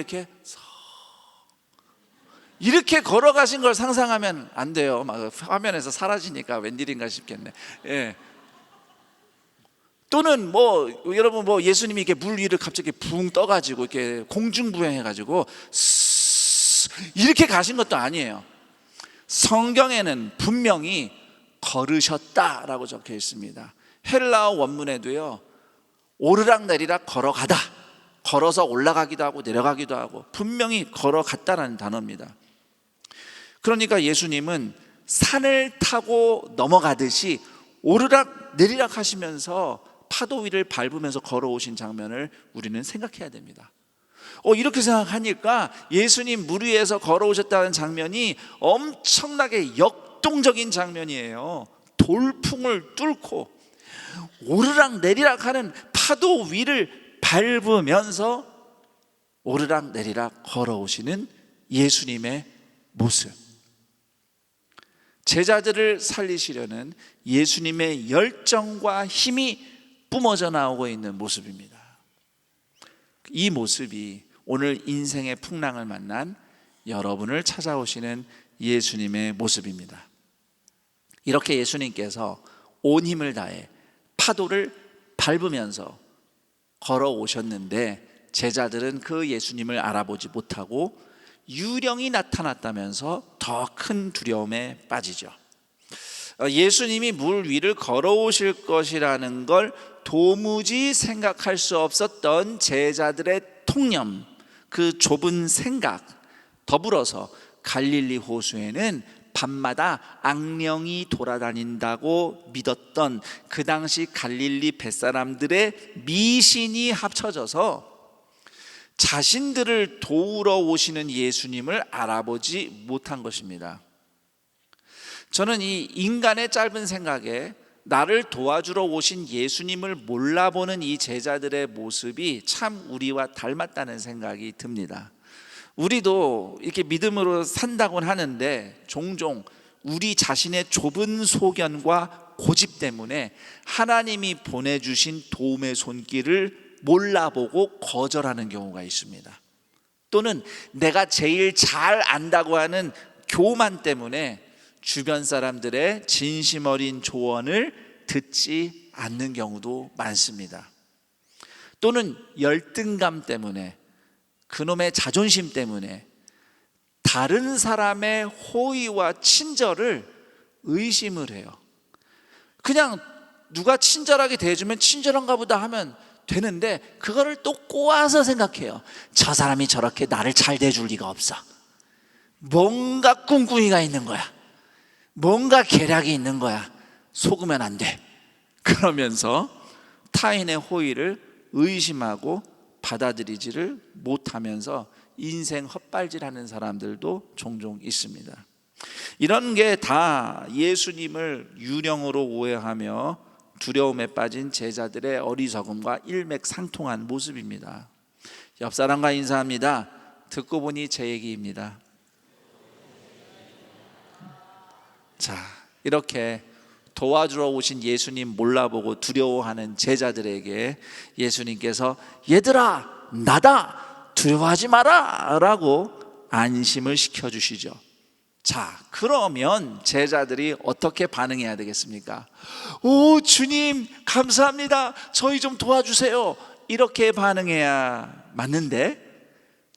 S4: 이렇게 걸어가신 걸 상상하면 안 돼요. 막 화면에서 사라지니까 웬일인가 싶겠네. 예. 또는 여러분 예수님이 이렇게 물 위를 갑자기 붕 떠가지고 이렇게 공중부양해가지고 이렇게 가신 것도 아니에요. 성경에는 분명히 걸으셨다라고 적혀 있습니다. 헬라어 원문에도요, 오르락내리락 걸어가다, 걸어서 올라가기도 하고 내려가기도 하고 분명히 걸어갔다라는 단어입니다. 그러니까 예수님은 산을 타고 넘어가듯이 오르락 내리락 하시면서 파도 위를 밟으면서 걸어오신 장면을 우리는 생각해야 됩니다. 이렇게 생각하니까 예수님 물 위에서 걸어오셨다는 장면이 엄청나게 역동적인 장면이에요. 돌풍을 뚫고 오르락 내리락 하는 파도 위를 밟으면서 오르락 내리락 걸어오시는 예수님의 모습. 제자들을 살리시려는 예수님의 열정과 힘이 뿜어져 나오고 있는 모습입니다. 이 모습이 오늘 인생의 풍랑을 만난 여러분을 찾아오시는 예수님의 모습입니다. 이렇게 예수님께서 온 힘을 다해 파도를 밟으면서 걸어오셨는데 제자들은 그 예수님을 알아보지 못하고 유령이 나타났다면서 더 큰 두려움에 빠지죠. 예수님이 물 위를 걸어오실 것이라는 걸 도무지 생각할 수 없었던 제자들의 통념, 그 좁은 생각, 더불어서 갈릴리 호수에는 밤마다 악령이 돌아다닌다고 믿었던 그 당시 갈릴리 뱃사람들의 미신이 합쳐져서 자신들을 도우러 오시는 예수님을 알아보지 못한 것입니다. 저는 이 인간의 짧은 생각에 나를 도와주러 오신 예수님을 몰라보는 이 제자들의 모습이 참 우리와 닮았다는 생각이 듭니다. 우리도 이렇게 믿음으로 산다고는 하는데 종종 우리 자신의 좁은 소견과 고집 때문에 하나님이 보내주신 도움의 손길을 몰라보고 거절하는 경우가 있습니다. 또는 내가 제일 잘 안다고 하는 교만 때문에 주변 사람들의 진심 어린 조언을 듣지 않는 경우도 많습니다. 또는 열등감 때문에, 그놈의 자존심 때문에 다른 사람의 호의와 친절을 의심을 해요. 그냥 누가 친절하게 대해주면 친절한가 보다 하면 되는데 그거를 또 꼬아서 생각해요. 저 사람이 저렇게 나를 잘 대해줄 리가 없어. 뭔가 꿍꿍이가 있는 거야. 뭔가 계략이 있는 거야. 속으면 안 돼. 그러면서 타인의 호의를 의심하고 받아들이지를 못하면서 인생 헛발질하는 사람들도 종종 있습니다. 이런 게 다 예수님을 유령으로 오해하며 두려움에 빠진 제자들의 어리석음과 일맥상통한 모습입니다. 옆 사람과 인사합니다. 듣고 보니 제 얘기입니다. 자, 이렇게 도와주러 오신 예수님 몰라보고 두려워하는 제자들에게 예수님께서 얘들아 나다 두려워하지 마라 라고 안심을 시켜주시죠. 자, 그러면 제자들이 어떻게 반응해야 되겠습니까? 오, 주님 감사합니다. 저희 좀 도와주세요. 이렇게 반응해야 맞는데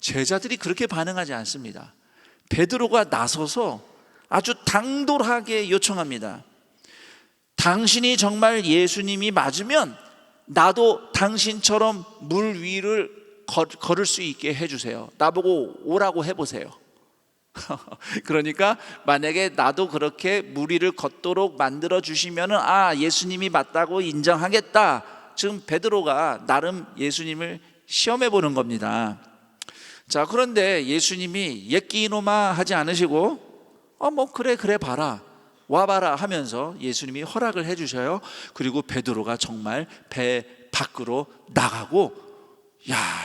S4: 제자들이 그렇게 반응하지 않습니다. 베드로가 나서서 아주 당돌하게 요청합니다. 당신이 정말 예수님이 맞으면 나도 당신처럼 물 위를 걸을 수 있게 해주세요. 나보고 오라고 해보세요. 그러니까 만약에 나도 그렇게 물 위를 걷도록 만들어 주시면 예수님이 맞다고 인정하겠다. 지금 베드로가 나름 예수님을 시험해 보는 겁니다. 자, 그런데 예수님이 예끼 이놈아 하지 않으시고 뭐 그래 봐라 와봐라 하면서 예수님이 허락을 해주셔요. 그리고 베드로가 정말 배 밖으로 나가고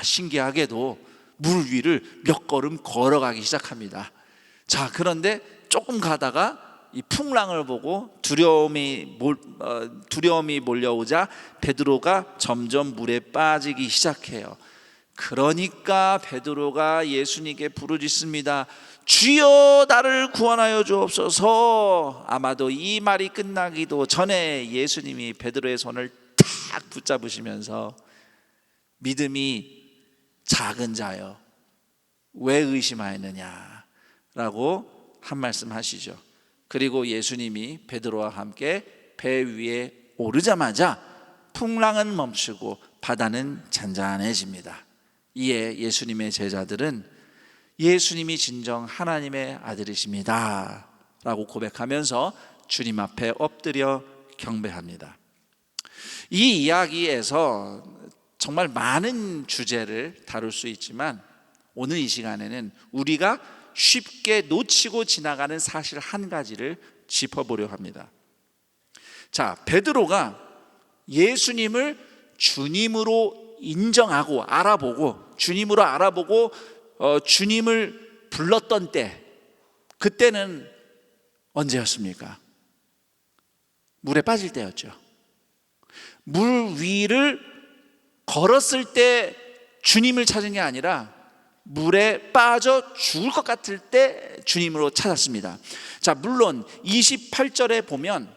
S4: 신기하게도 물 위를 몇 걸음 걸어가기 시작합니다. 자, 그런데 조금 가다가 이 풍랑을 보고 두려움이 몰려오자 베드로가 점점 물에 빠지기 시작해요. 그러니까 베드로가 예수님께 부르짖습니다. 주여 나를 구원하여 주옵소서. 아마도 이 말이 끝나기도 전에 예수님이 베드로의 손을 탁 붙잡으시면서 믿음이 작은 자여 왜 의심하였느냐 라고 한 말씀 하시죠. 그리고 예수님이 베드로와 함께 배 위에 오르자마자 풍랑은 멈추고 바다는 잔잔해집니다. 이에 예수님의 제자들은 예수님이 진정 하나님의 아들이십니다 라고 고백하면서 주님 앞에 엎드려 경배합니다. 이 이야기에서 정말 많은 주제를 다룰 수 있지만 오늘 이 시간에는 우리가 쉽게 놓치고 지나가는 사실 한 가지를 짚어보려 합니다. 자, 베드로가 예수님을 주님으로 인정하고 알아보고 주님으로 알아보고 주님을 불렀던 때, 그때는 언제였습니까? 물에 빠질 때였죠. 물 위를 걸었을 때 주님을 찾은 게 아니라 물에 빠져 죽을 것 같을 때 주님으로 찾았습니다. 자, 물론 28절에 보면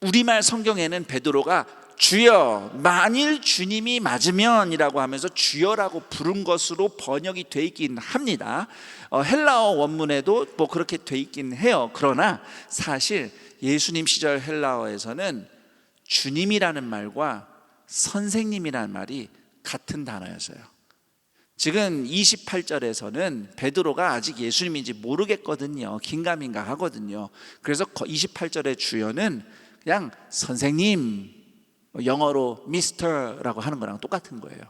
S4: 우리말 성경에는 베드로가 주여 만일 주님이 맞으면이라고 하면서 주여라고 부른 것으로 번역이 돼 있긴 합니다. 헬라어 원문에도 뭐 그렇게 돼 있긴 해요. 그러나 사실 예수님 시절 헬라어에서는 주님이라는 말과 선생님이라는 말이 같은 단어였어요. 지금 28절에서는 베드로가 아직 예수님인지 모르겠거든요. 긴가민가 하거든요. 그래서 28절의 주여는 그냥 선생님, 영어로 미스터라고 하는 거랑 똑같은 거예요.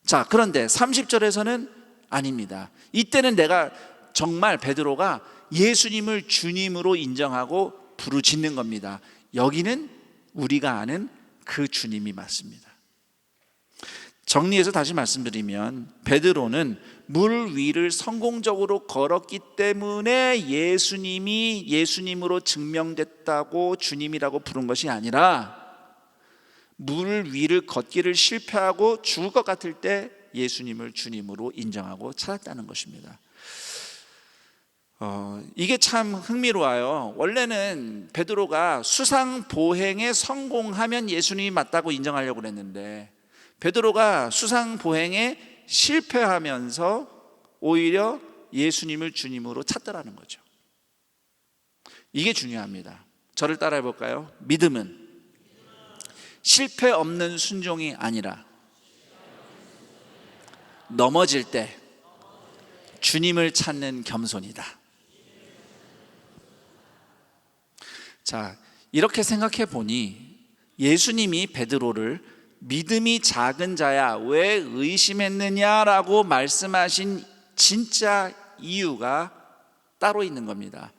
S4: 자, 그런데 30절에서는 아닙니다. 이때는 내가 정말 베드로가 예수님을 주님으로 인정하고 부르짖는 겁니다. 여기는 우리가 아는 그 주님이 맞습니다. 정리해서 다시 말씀드리면 베드로는 물 위를 성공적으로 걸었기 때문에 예수님이 예수님으로 증명됐다고 주님이라고 부른 것이 아니라 물 위를 걷기를 실패하고 죽을 것 같을 때 예수님을 주님으로 인정하고 찾았다는 것입니다. 이게 참 흥미로워요. 원래는 베드로가 수상보행에 성공하면 예수님이 맞다고 인정하려고 그랬는데 베드로가 수상보행에 실패하면서 오히려 예수님을 주님으로 찾더라는 거죠. 이게 중요합니다. 저를 따라해 볼까요? 믿음은 실패 없는 순종이 아니라 넘어질 때 주님을 찾는 겸손이다. 자, 이렇게 생각해 보니 예수님이 베드로를 믿음이 작은 자야 왜 의심했느냐라고 말씀하신 진짜 이유가 따로 있는 겁니다.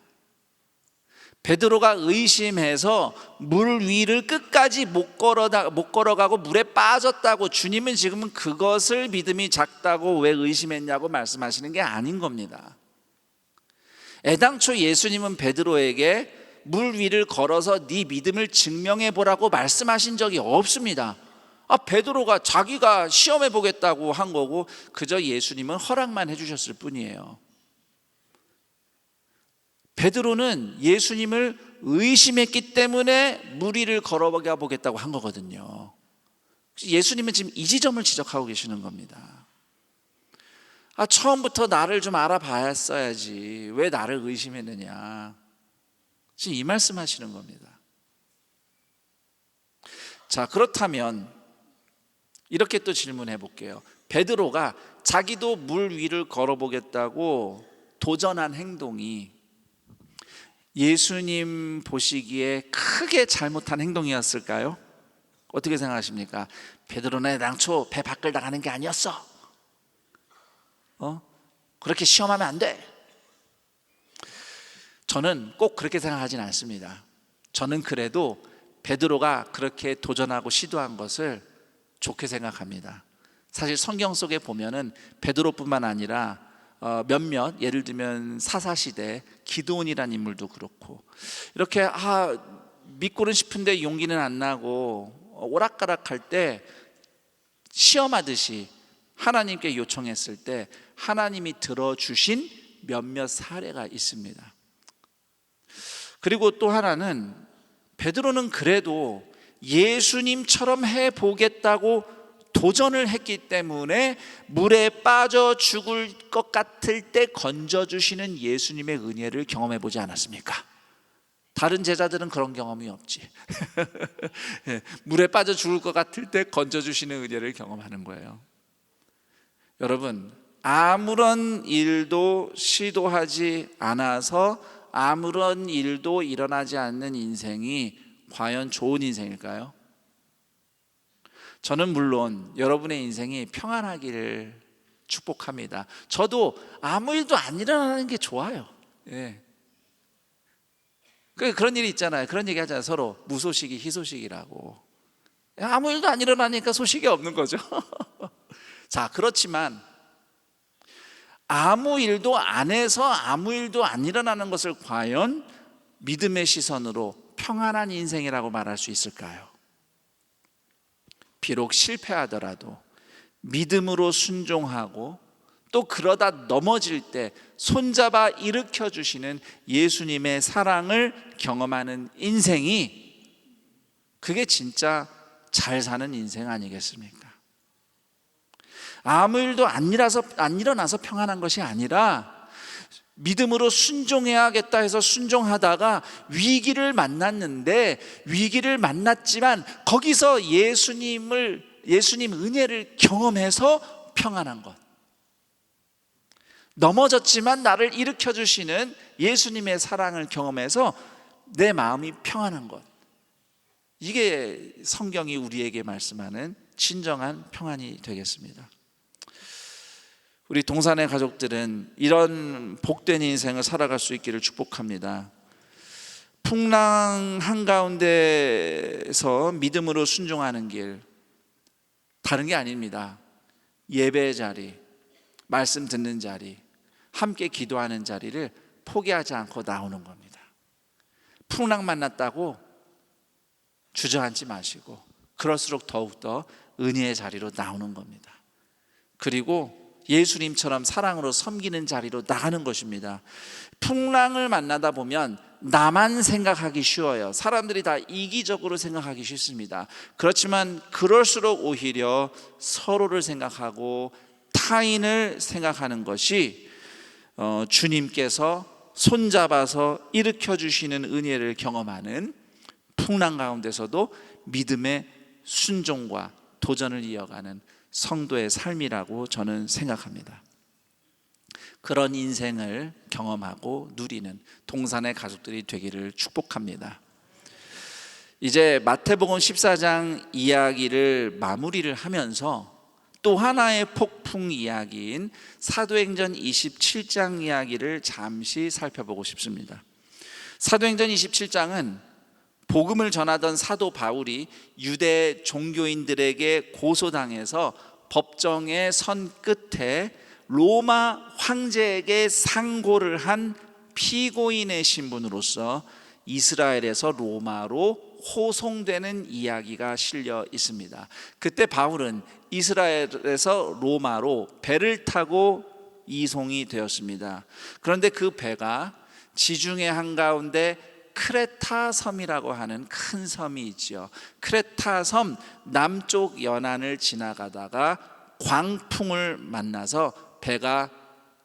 S4: 베드로가 의심해서 물 위를 끝까지 못 걸어가고 물에 빠졌다고 주님은 지금은 그것을 믿음이 작다고 왜 의심했냐고 말씀하시는 게 아닌 겁니다. 애당초 예수님은 베드로에게 물 위를 걸어서 네 믿음을 증명해 보라고 말씀하신 적이 없습니다. 베드로가 자기가 시험해 보겠다고 한 거고 그저 예수님은 허락만 해주셨을 뿐이에요. 베드로는 예수님을 의심했기 때문에 물 위를 걸어가 보겠다고 한 거거든요. 예수님은 지금 이 지점을 지적하고 계시는 겁니다. 처음부터 나를 좀 알아봤어야지 왜 나를 의심했느냐, 지금 이 말씀하시는 겁니다. 자, 그렇다면 이렇게 또 질문해 볼게요. 베드로가 자기도 물 위를 걸어보겠다고 도전한 행동이 예수님 보시기에 크게 잘못한 행동이었을까요? 어떻게 생각하십니까? 베드로는 당초 배 밖을 나가는 게 아니었어. 그렇게 시험하면 안 돼. 저는 꼭 그렇게 생각하진 않습니다. 저는 그래도 베드로가 그렇게 도전하고 시도한 것을 좋게 생각합니다. 사실 성경 속에 보면은 베드로뿐만 아니라 몇몇, 예를 들면 사사시대 기드온이라는 인물도 그렇고 이렇게 믿고는 싶은데 용기는 안 나고 오락가락할 때 시험하듯이 하나님께 요청했을 때 하나님이 들어주신 몇몇 사례가 있습니다. 그리고 또 하나는 베드로는 그래도 예수님처럼 해보겠다고 도전을 했기 때문에 물에 빠져 죽을 것 같을 때 건져주시는 예수님의 은혜를 경험해 보지 않았습니까? 다른 제자들은 그런 경험이 없지. 물에 빠져 죽을 것 같을 때 건져주시는 은혜를 경험하는 거예요. 여러분, 아무런 일도 시도하지 않아서 아무런 일도 일어나지 않는 인생이 과연 좋은 인생일까요? 저는 물론 여러분의 인생이 평안하기를 축복합니다. 저도 아무 일도 안 일어나는 게 좋아요. 예. 그런 일이 있잖아요. 그런 얘기 하잖아요. 서로 무소식이 희소식이라고. 아무 일도 안 일어나니까 소식이 없는 거죠. 자, 그렇지만 아무 일도 안 해서 아무 일도 안 일어나는 것을 과연 믿음의 시선으로 평안한 인생이라고 말할 수 있을까요? 비록 실패하더라도 믿음으로 순종하고 또 그러다 넘어질 때 손잡아 일으켜 주시는 예수님의 사랑을 경험하는 인생이, 그게 진짜 잘 사는 인생 아니겠습니까? 아무 일도 안 일어나서 평안한 것이 아니라 믿음으로 순종해야겠다 해서 순종하다가 위기를 만났는데, 위기를 만났지만 거기서 예수님 은혜를 경험해서 평안한 것, 넘어졌지만 나를 일으켜 주시는 예수님의 사랑을 경험해서 내 마음이 평안한 것, 이게 성경이 우리에게 말씀하는 진정한 평안이 되겠습니다. 우리 동산의 가족들은 이런 복된 인생을 살아갈 수 있기를 축복합니다. 풍랑 한가운데서 믿음으로 순종하는 길, 다른 게 아닙니다. 예배의 자리, 말씀 듣는 자리, 함께 기도하는 자리를 포기하지 않고 나오는 겁니다. 풍랑 만났다고 주저앉지 마시고 그럴수록 더욱더 은혜의 자리로 나오는 겁니다. 그리고 예수님처럼 사랑으로 섬기는 자리로 나가는 것입니다. 풍랑을 만나다 보면 나만 생각하기 쉬워요. 사람들이 다 이기적으로 생각하기 쉽습니다. 그렇지만 그럴수록 오히려 서로를 생각하고 타인을 생각하는 것이 주님께서 손잡아서 일으켜 주시는 은혜를 경험하는 풍랑 가운데서도 믿음의 순종과 도전을 이어가는 성도의 삶이라고 저는 생각합니다. 그런 인생을 경험하고 누리는 동산의 가족들이 되기를 축복합니다. 이제 마태복음 14장 이야기를 마무리를 하면서 또 하나의 폭풍 이야기인 사도행전 27장 이야기를 잠시 살펴보고 싶습니다. 사도행전 27장은 복음을 전하던 사도 바울이 유대 종교인들에게 고소당해서 법정에 선 끝에 로마 황제에게 상고를 한 피고인의 신분으로서 이스라엘에서 로마로 호송되는 이야기가 실려 있습니다. 그때 바울은 이스라엘에서 로마로 배를 타고 이송이 되었습니다. 그런데 그 배가 지중해 한가운데 크레타 섬이라고 하는 큰 섬이 있죠. 크레타 섬 남쪽 연안을 지나가다가 광풍을 만나서 배가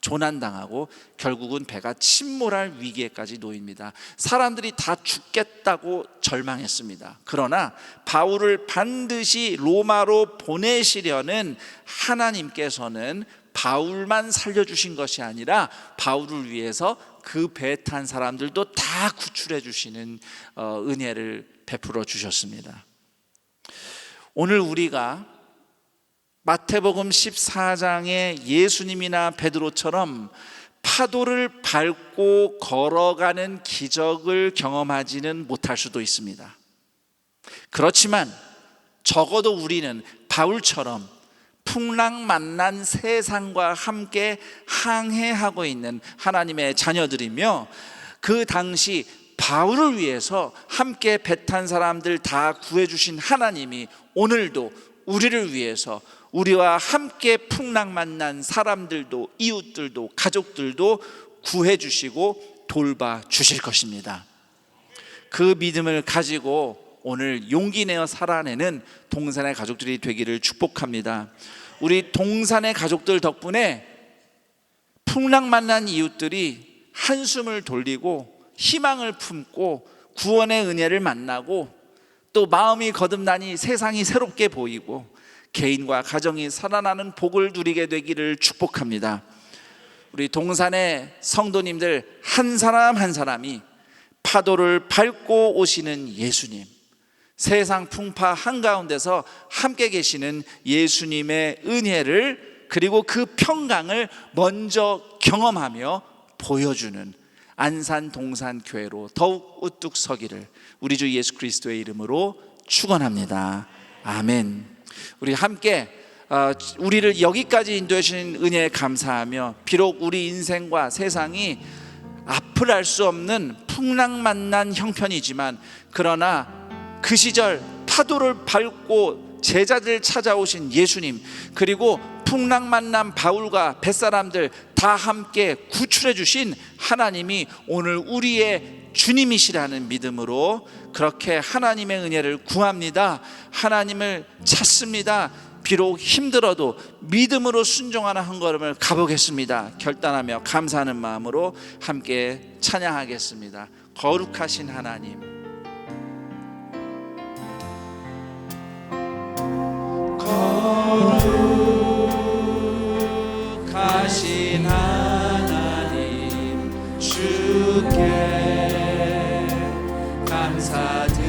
S4: 조난당하고 결국은 배가 침몰할 위기에까지 놓입니다. 사람들이 다 죽겠다고 절망했습니다. 그러나 바울을 반드시 로마로 보내시려는 하나님께서는 바울만 살려주신 것이 아니라 바울을 위해서 그 배에 탄 사람들도 다 구출해 주시는 은혜를 베풀어 주셨습니다. 오늘 우리가 마태복음 14장의 예수님이나 베드로처럼 파도를 밟고 걸어가는 기적을 경험하지는 못할 수도 있습니다. 그렇지만 적어도 우리는 바울처럼 풍랑 만난 세상과 함께 항해하고 있는 하나님의 자녀들이며, 그 당시 바울을 위해서 함께 배 탄 사람들 다 구해주신 하나님이 오늘도 우리를 위해서 우리와 함께 풍랑 만난 사람들도, 이웃들도, 가족들도 구해주시고 돌봐주실 것입니다. 그 믿음을 가지고 오늘 용기 내어 살아내는 동산의 가족들이 되기를 축복합니다. 우리 동산의 가족들 덕분에 풍랑 만난 이웃들이 한숨을 돌리고 희망을 품고 구원의 은혜를 만나고 또 마음이 거듭나니 세상이 새롭게 보이고 개인과 가정이 살아나는 복을 누리게 되기를 축복합니다. 우리 동산의 성도님들 한 사람 한 사람이 파도를 밟고 오시는 예수님, 세상 풍파 한가운데서 함께 계시는 예수님의 은혜를, 그리고 그 평강을 먼저 경험하며 보여주는 안산 동산교회로 더욱 우뚝 서기를 우리 주 예수 그리스도의 이름으로 축원합니다. 아멘. 우리 함께 우리를 여기까지 인도해 주신 은혜에 감사하며, 비록 우리 인생과 세상이 앞을 알 수 없는 풍랑만난 형편이지만, 그러나 그 시절 파도를 밟고 제자들 찾아오신 예수님, 그리고 풍랑만난 바울과 뱃사람들 다 함께 구출해 주신 하나님이 오늘 우리의 주님이시라는 믿음으로 그렇게 하나님의 은혜를 구합니다. 하나님을 찾습니다. 비록 힘들어도 믿음으로 순종하는 한 걸음을 가보겠습니다 결단하며 감사하는 마음으로 함께 찬양하겠습니다. 거룩하신 하나님, 거룩하신 하나님, 주께 감사드리세.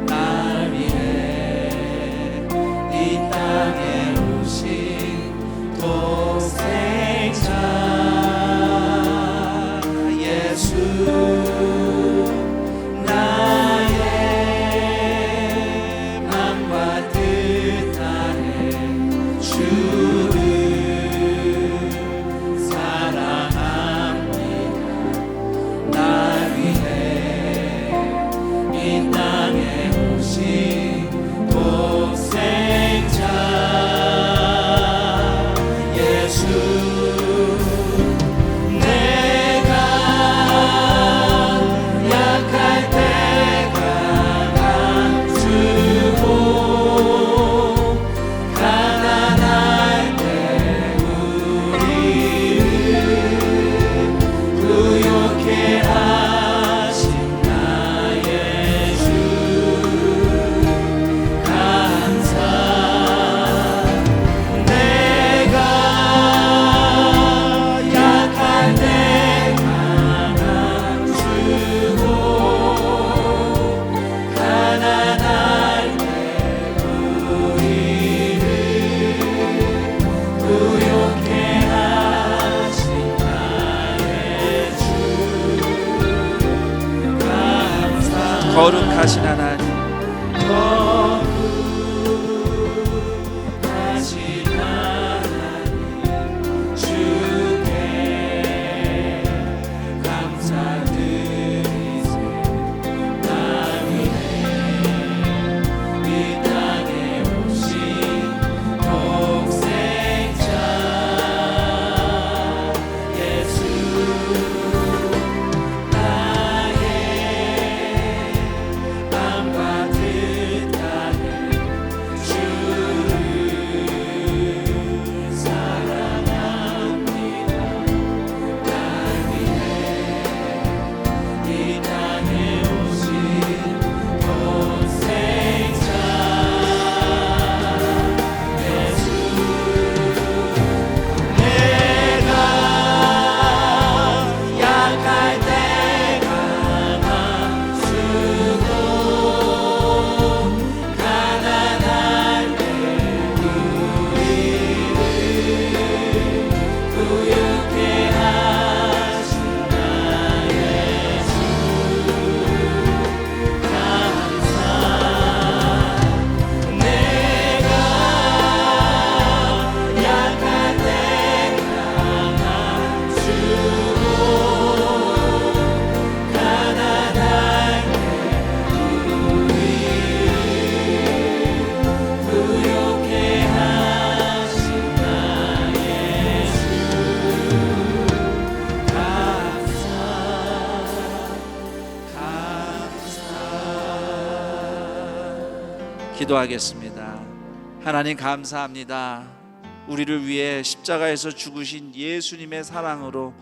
S4: 날 위해 이 땅에 오신 독생자 예수, 나의 맘과 뜻 다해 주를 사랑합니다. 날 위해 이 땅에 오신 독생자 예수, 내가 약할 때 강함주고 가난할 때 우리를 부욕해 하신 나의 주, 감사. 내가 약할 때 강함주고 가난할 때 우리를 부욕해 하신 나의 주, 감사. 거룩하신 하나님, 거룩하신 하나님, 주께 감사드리세. 날 위해 이 땅에 오신 독생자 예수, 나의 맘과 뜻 다해 주를 사랑합니다. 날 위해 이 땅에 오신 독생자 예수, 내가 약할 때 강함주고 가난할 때 우리를 부욕해 하신 나의 주, 감사. 내가 약할 때 강함주고 가난할 때 우리를 부욕해 하신 나의 주, 감사. 기도하겠습니다. 하나님 감사합니다. 우리를 위해 십자가에서 죽으신 예수님의 사랑으로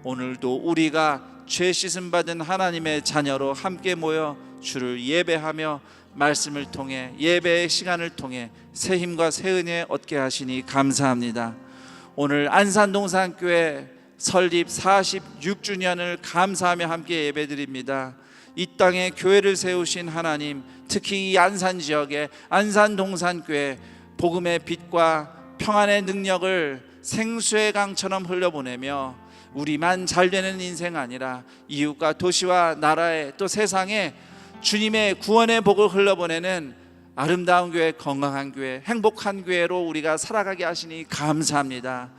S4: 오늘도 우리가 죄 씻음 받은 하나님의 자녀로 함께 모여 주를 예배하며 말씀을 통해 예배의 시간을 통해 새 힘과 새 은혜 얻게 하시니 감사합니다. 오늘 안산동산교회 설립 46주년을 감사하며 함께 예배드립니다. 이 땅에 교회를 세우신 하나님, 특히 이 안산 지역에 안산동산교회 복음의 빛과 평안의 능력을 생수의 강처럼 흘려보내며 우리만 잘되는 인생 아니라 이웃과 도시와 나라에 또 세상에 주님의 구원의 복을 흘려보내는 아름다운 교회, 건강한 교회, 행복한 교회로 우리가 살아가게 하시니 감사합니다.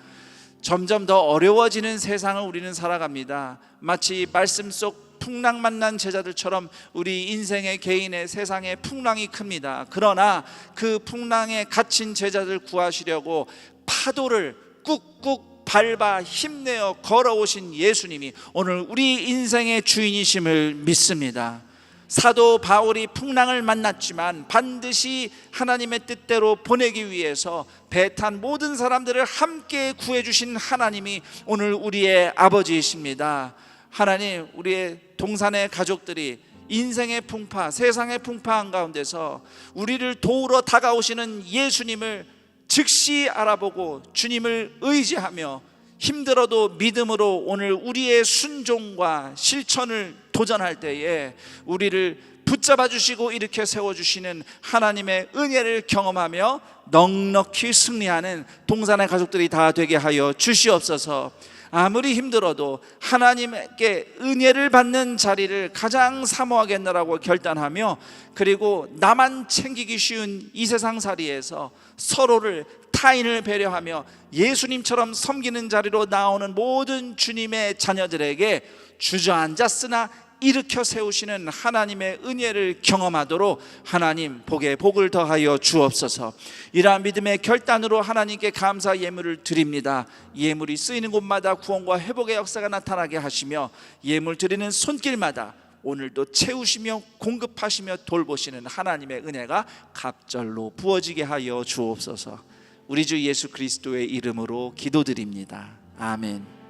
S4: 점점 더 어려워지는 세상을 우리는 살아갑니다. 마치 말씀 속 풍랑 만난 제자들처럼 우리 인생의 개인의 세상에 풍랑이 큽니다. 그러나 그 풍랑에 갇힌 제자들 구하시려고 파도를 꾹꾹 밟아 힘내어 걸어오신 예수님이 오늘 우리 인생의 주인이심을 믿습니다. 사도 바울이 풍랑을 만났지만 반드시 하나님의 뜻대로 보내기 위해서 배 탄 모든 사람들을 함께 구해주신 하나님이 오늘 우리의 아버지이십니다. 하나님, 우리의 동산의 가족들이 인생의 풍파, 세상의 풍파 한가운데서 우리를 도우러 다가오시는 예수님을 즉시 알아보고 주님을 의지하며 힘들어도 믿음으로 오늘 우리의 순종과 실천을 도전할 때에 우리를 붙잡아 주시고 일으켜 세워주시는 하나님의 은혜를 경험하며 넉넉히 승리하는 동산의 가족들이 다 되게 하여 주시옵소서. 아무리 힘들어도 하나님께 은혜를 받는 자리를 가장 사모하겠노라고 결단하며, 그리고 나만 챙기기 쉬운 이 세상살이에서 서로를, 타인을 배려하며 예수님처럼 섬기는 자리로 나오는 모든 주님의 자녀들에게 주저앉았으나 일으켜 세우시는 하나님의 은혜를 경험하도록 하나님 복에 복을 더하여 주옵소서. 이러한 믿음의 결단으로 하나님께 감사 예물을 드립니다. 예물이 쓰이는 곳마다 구원과 회복의 역사가 나타나게 하시며, 예물 드리는 손길마다 오늘도 채우시며 공급하시며 돌보시는 하나님의 은혜가 갑절로 부어지게 하여 주옵소서. 우리 주 예수 그리스도의 이름으로 기도드립니다. 아멘.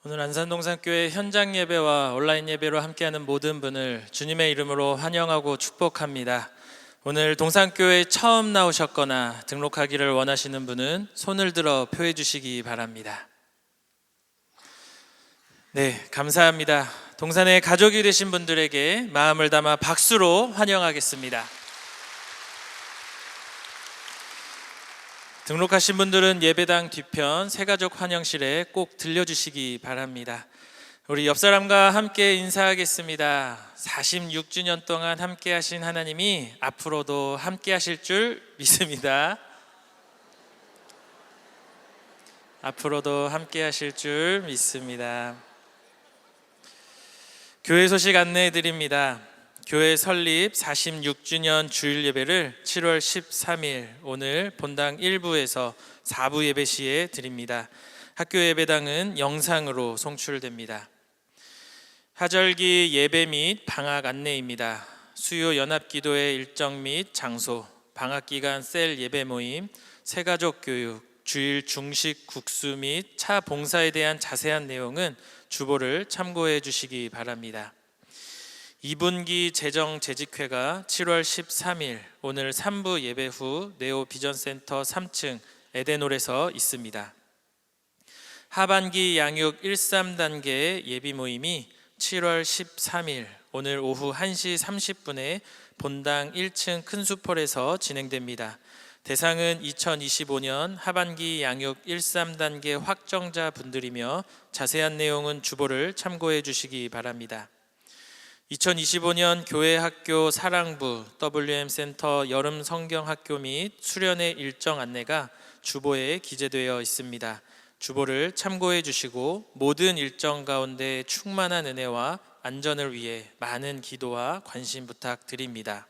S2: 오늘 안산동산교회 현장 예배와 온라인 예배로 함께하는 모든 분을 주님의 이름으로 환영하고 축복합니다. 오늘 동산교회에 처음 나오셨거나 등록하기를 원하시는 분은 손을 들어 표해 주시기 바랍니다. 네, 감사합니다. 동산의 가족이 되신 분들에게 마음을 담아 박수로 환영하겠습니다. 등록하신 분들은 예배당 뒤편 새가족 환영실에 꼭 들려주시기 바랍니다. 우리 옆 사람과 함께 인사하겠습니다. 46주년 동안 함께 하신 하나님이 앞으로도 함께 하실 줄 믿습니다. 앞으로도 함께 하실 줄 믿습니다. 교회 소식 안내해 드립니다. 교회 설립 46주년 주일 예배를 7월 13일 오늘 본당 1부에서 4부 예배 시에 드립니다. 학교 예배당은 영상으로 송출됩니다. 하절기 예배 및 방학 안내입니다. 수요 연합기도회 일정 및 장소, 방학기간 셀 예배 모임, 새가족 교육, 주일 중식 국수 및 차 봉사에 대한 자세한 내용은 주보를 참고해 주시기 바랍니다. 2분기 재정재직회가 7월 13일 오늘 3부 예배 후 네오 비전센터 3층 에덴홀에서 있습니다. 하반기 양육 1~3단계 예비 모임이 7월 13일 오늘 오후 1시 30분에 본당 1층 큰수폴에서 진행됩니다. 대상은 2025년 하반기 양육 1~3단계 확정자 분들이며 자세한 내용은 주보를 참고해 주시기 바랍니다. 2025년 교회 학교 사랑부 WM센터 여름 성경학교 및 수련회 일정 안내가 주보에 기재되어 있습니다. 주보를 참고해 주시고 모든 일정 가운데 충만한 은혜와 안전을 위해 많은 기도와 관심 부탁드립니다.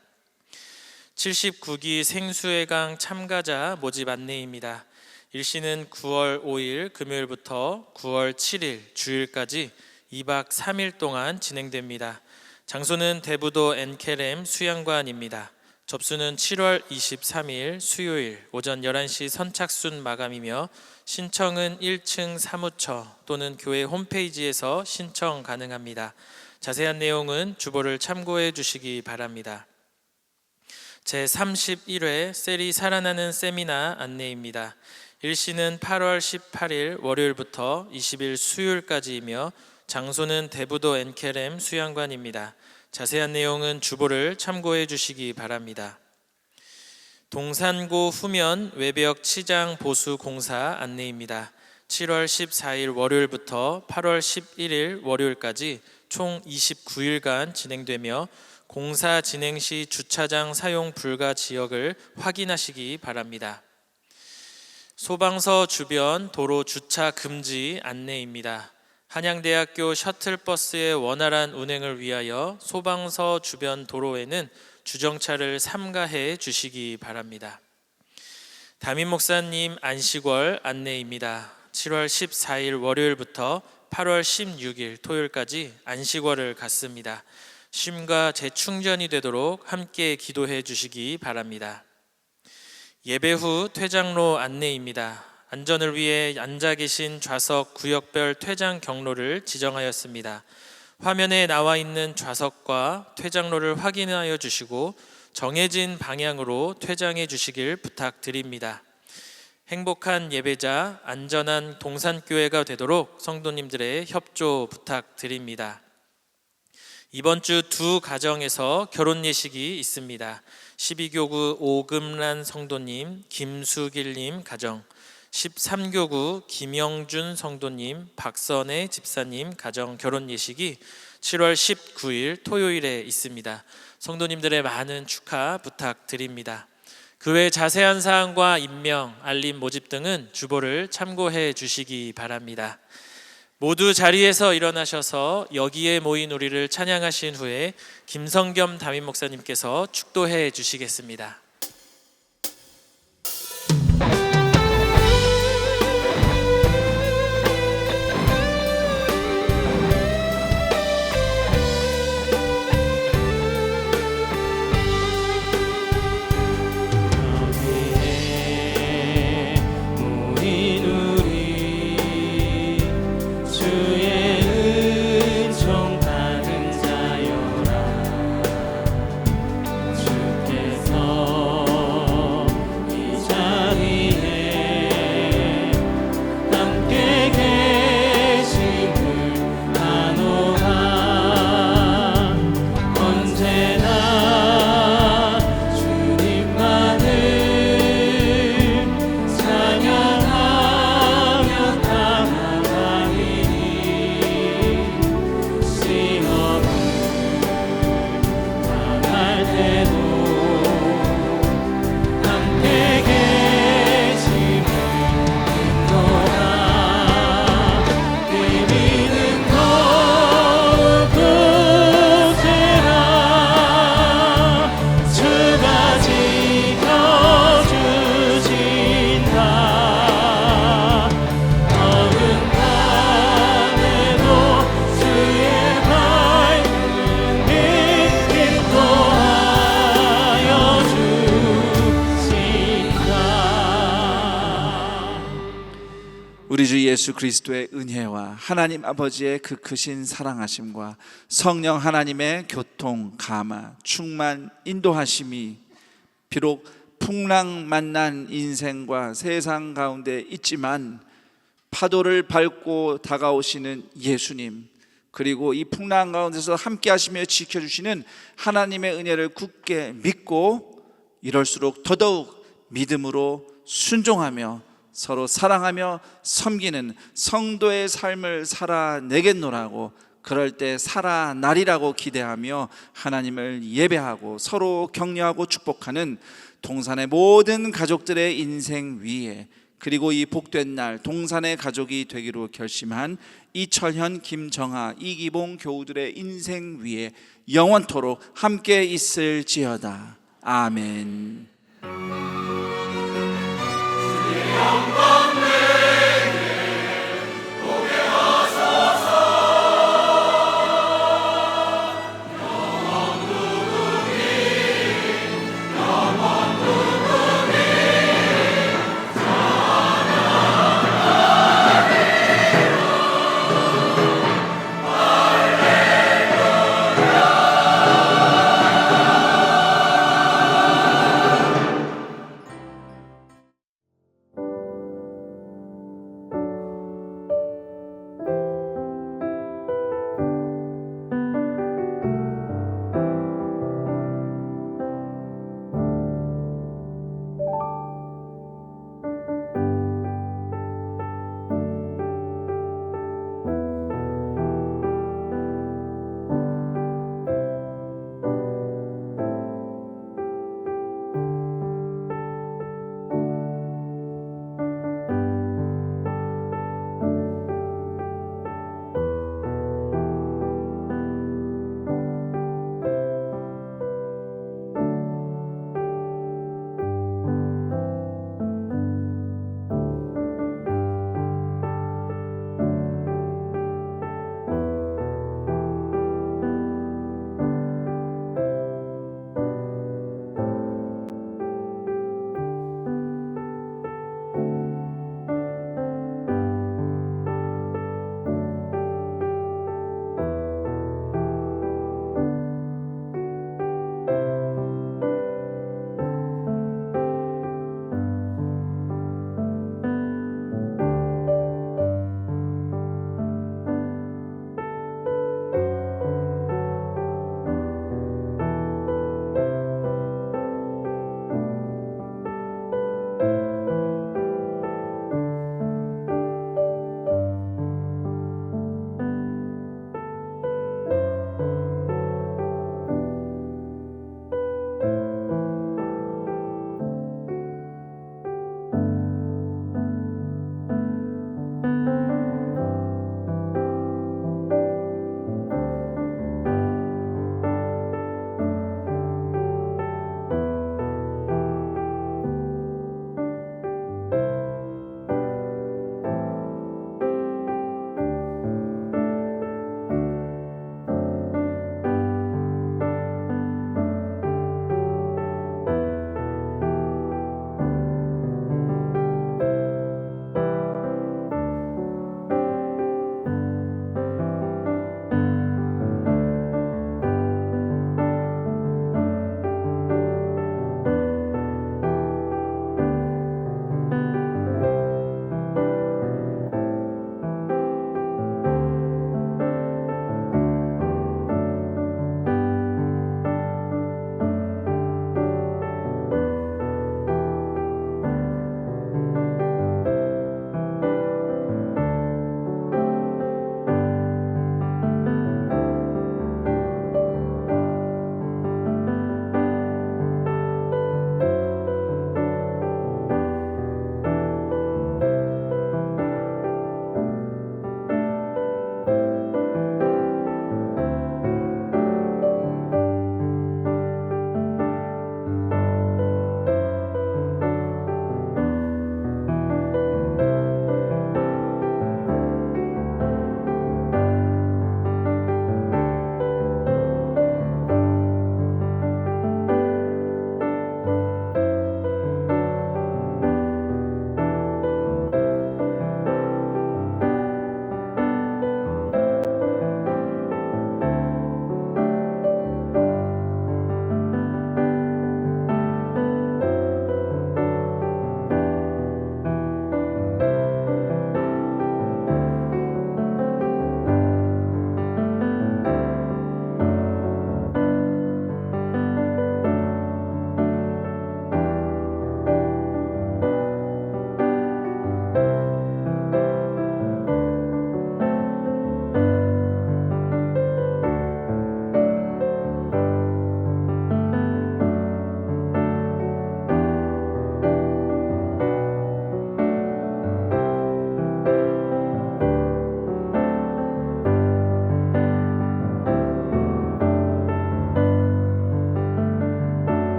S2: 79기 생수회강 참가자 모집 안내입니다. 일시는 9월 5일 금요일부터 9월 7일 주일까지 2박 3일 동안 진행됩니다. 장소는 대부도 엔케렘 수양관입니다. 접수는 7월 23일 수요일 오전 11시 선착순 마감이며 신청은 1층 사무처 또는 교회 홈페이지에서 신청 가능합니다. 자세한 내용은 주보를 참고해 주시기 바랍니다. 제31회 셀이 살아나는 세미나 안내입니다. 일시는 8월 18일 월요일부터 20일 수요일까지이며 장소는 대부도 엔케렘 수양관입니다. 자세한 내용은 주보를 참고해 주시기 바랍니다. 동산고 후면 외벽 치장 보수 공사 안내입니다. 7월 14일 월요일부터 8월 11일 월요일까지 총 29일간 진행되며 공사 진행 시 주차장 사용 불가 지역을 확인하시기 바랍니다. 소방서 주변 도로 주차 금지 안내입니다. 한양대학교 셔틀버스의 원활한 운행을 위하여 소방서 주변 도로에는 주정차를 삼가해 주시기 바랍니다. 담임 목사님 안식월 안내입니다. 7월 14일 월요일부터 8월 16일 토요일까지 안식월을 갖습니다. 쉼과 재충전이 되도록 함께 기도해 주시기 바랍니다. 예배 후 퇴장로 안내입니다. 안전을 위해 앉아 계신 좌석 구역별 퇴장 경로를 지정하였습니다. 화면에 나와 있는 좌석과 퇴장로를 확인하여 주시고 정해진 방향으로 퇴장해 주시길 부탁드립니다. 행복한 예배자, 안전한 동산교회가 되도록 성도님들의 협조 부탁드립니다. 이번 주 두 가정에서 결혼 예식이 있습니다. 12교구 오금란 성도님, 김수길님 가정, 13교구 김영준 성도님, 박선혜 집사님 가정 결혼 예식이 7월 19일 토요일에 있습니다. 성도님들의 많은 축하 부탁드립니다. 그 외 자세한 사항과 임명, 알림 모집 등은 주보를 참고해 주시기 바랍니다. 모두 자리에서 일어나셔서 여기에 모인 우리를 찬양하신 후에 김성겸 담임 목사님께서 축도해 주시겠습니다.
S1: 모인 우리 주의
S4: 우리 주 예수 그리스도의 은혜와 하나님 아버지의 그 크신 사랑하심과 성령 하나님의 교통, 감화, 충만, 인도하심이 비록 풍랑 만난 인생과 세상 가운데 있지만 파도를 밟고 다가오시는 예수님, 그리고 이 풍랑 가운데서 함께 하시며 지켜주시는 하나님의 은혜를 굳게 믿고 이럴수록 더더욱 믿음으로 순종하며 서로 사랑하며 섬기는 성도의 삶을 살아내겠노라고, 그럴 때 살아나리라고 기대하며 하나님을 예배하고 서로 격려하고 축복하는 동산의 모든 가족들의 인생 위에, 그리고 이 복된 날 동산의 가족이 되기로 결심한 이철현, 김정아, 이기봉 교우들의 인생 위에 영원토록 함께 있을지어다. 아멘.
S5: 영광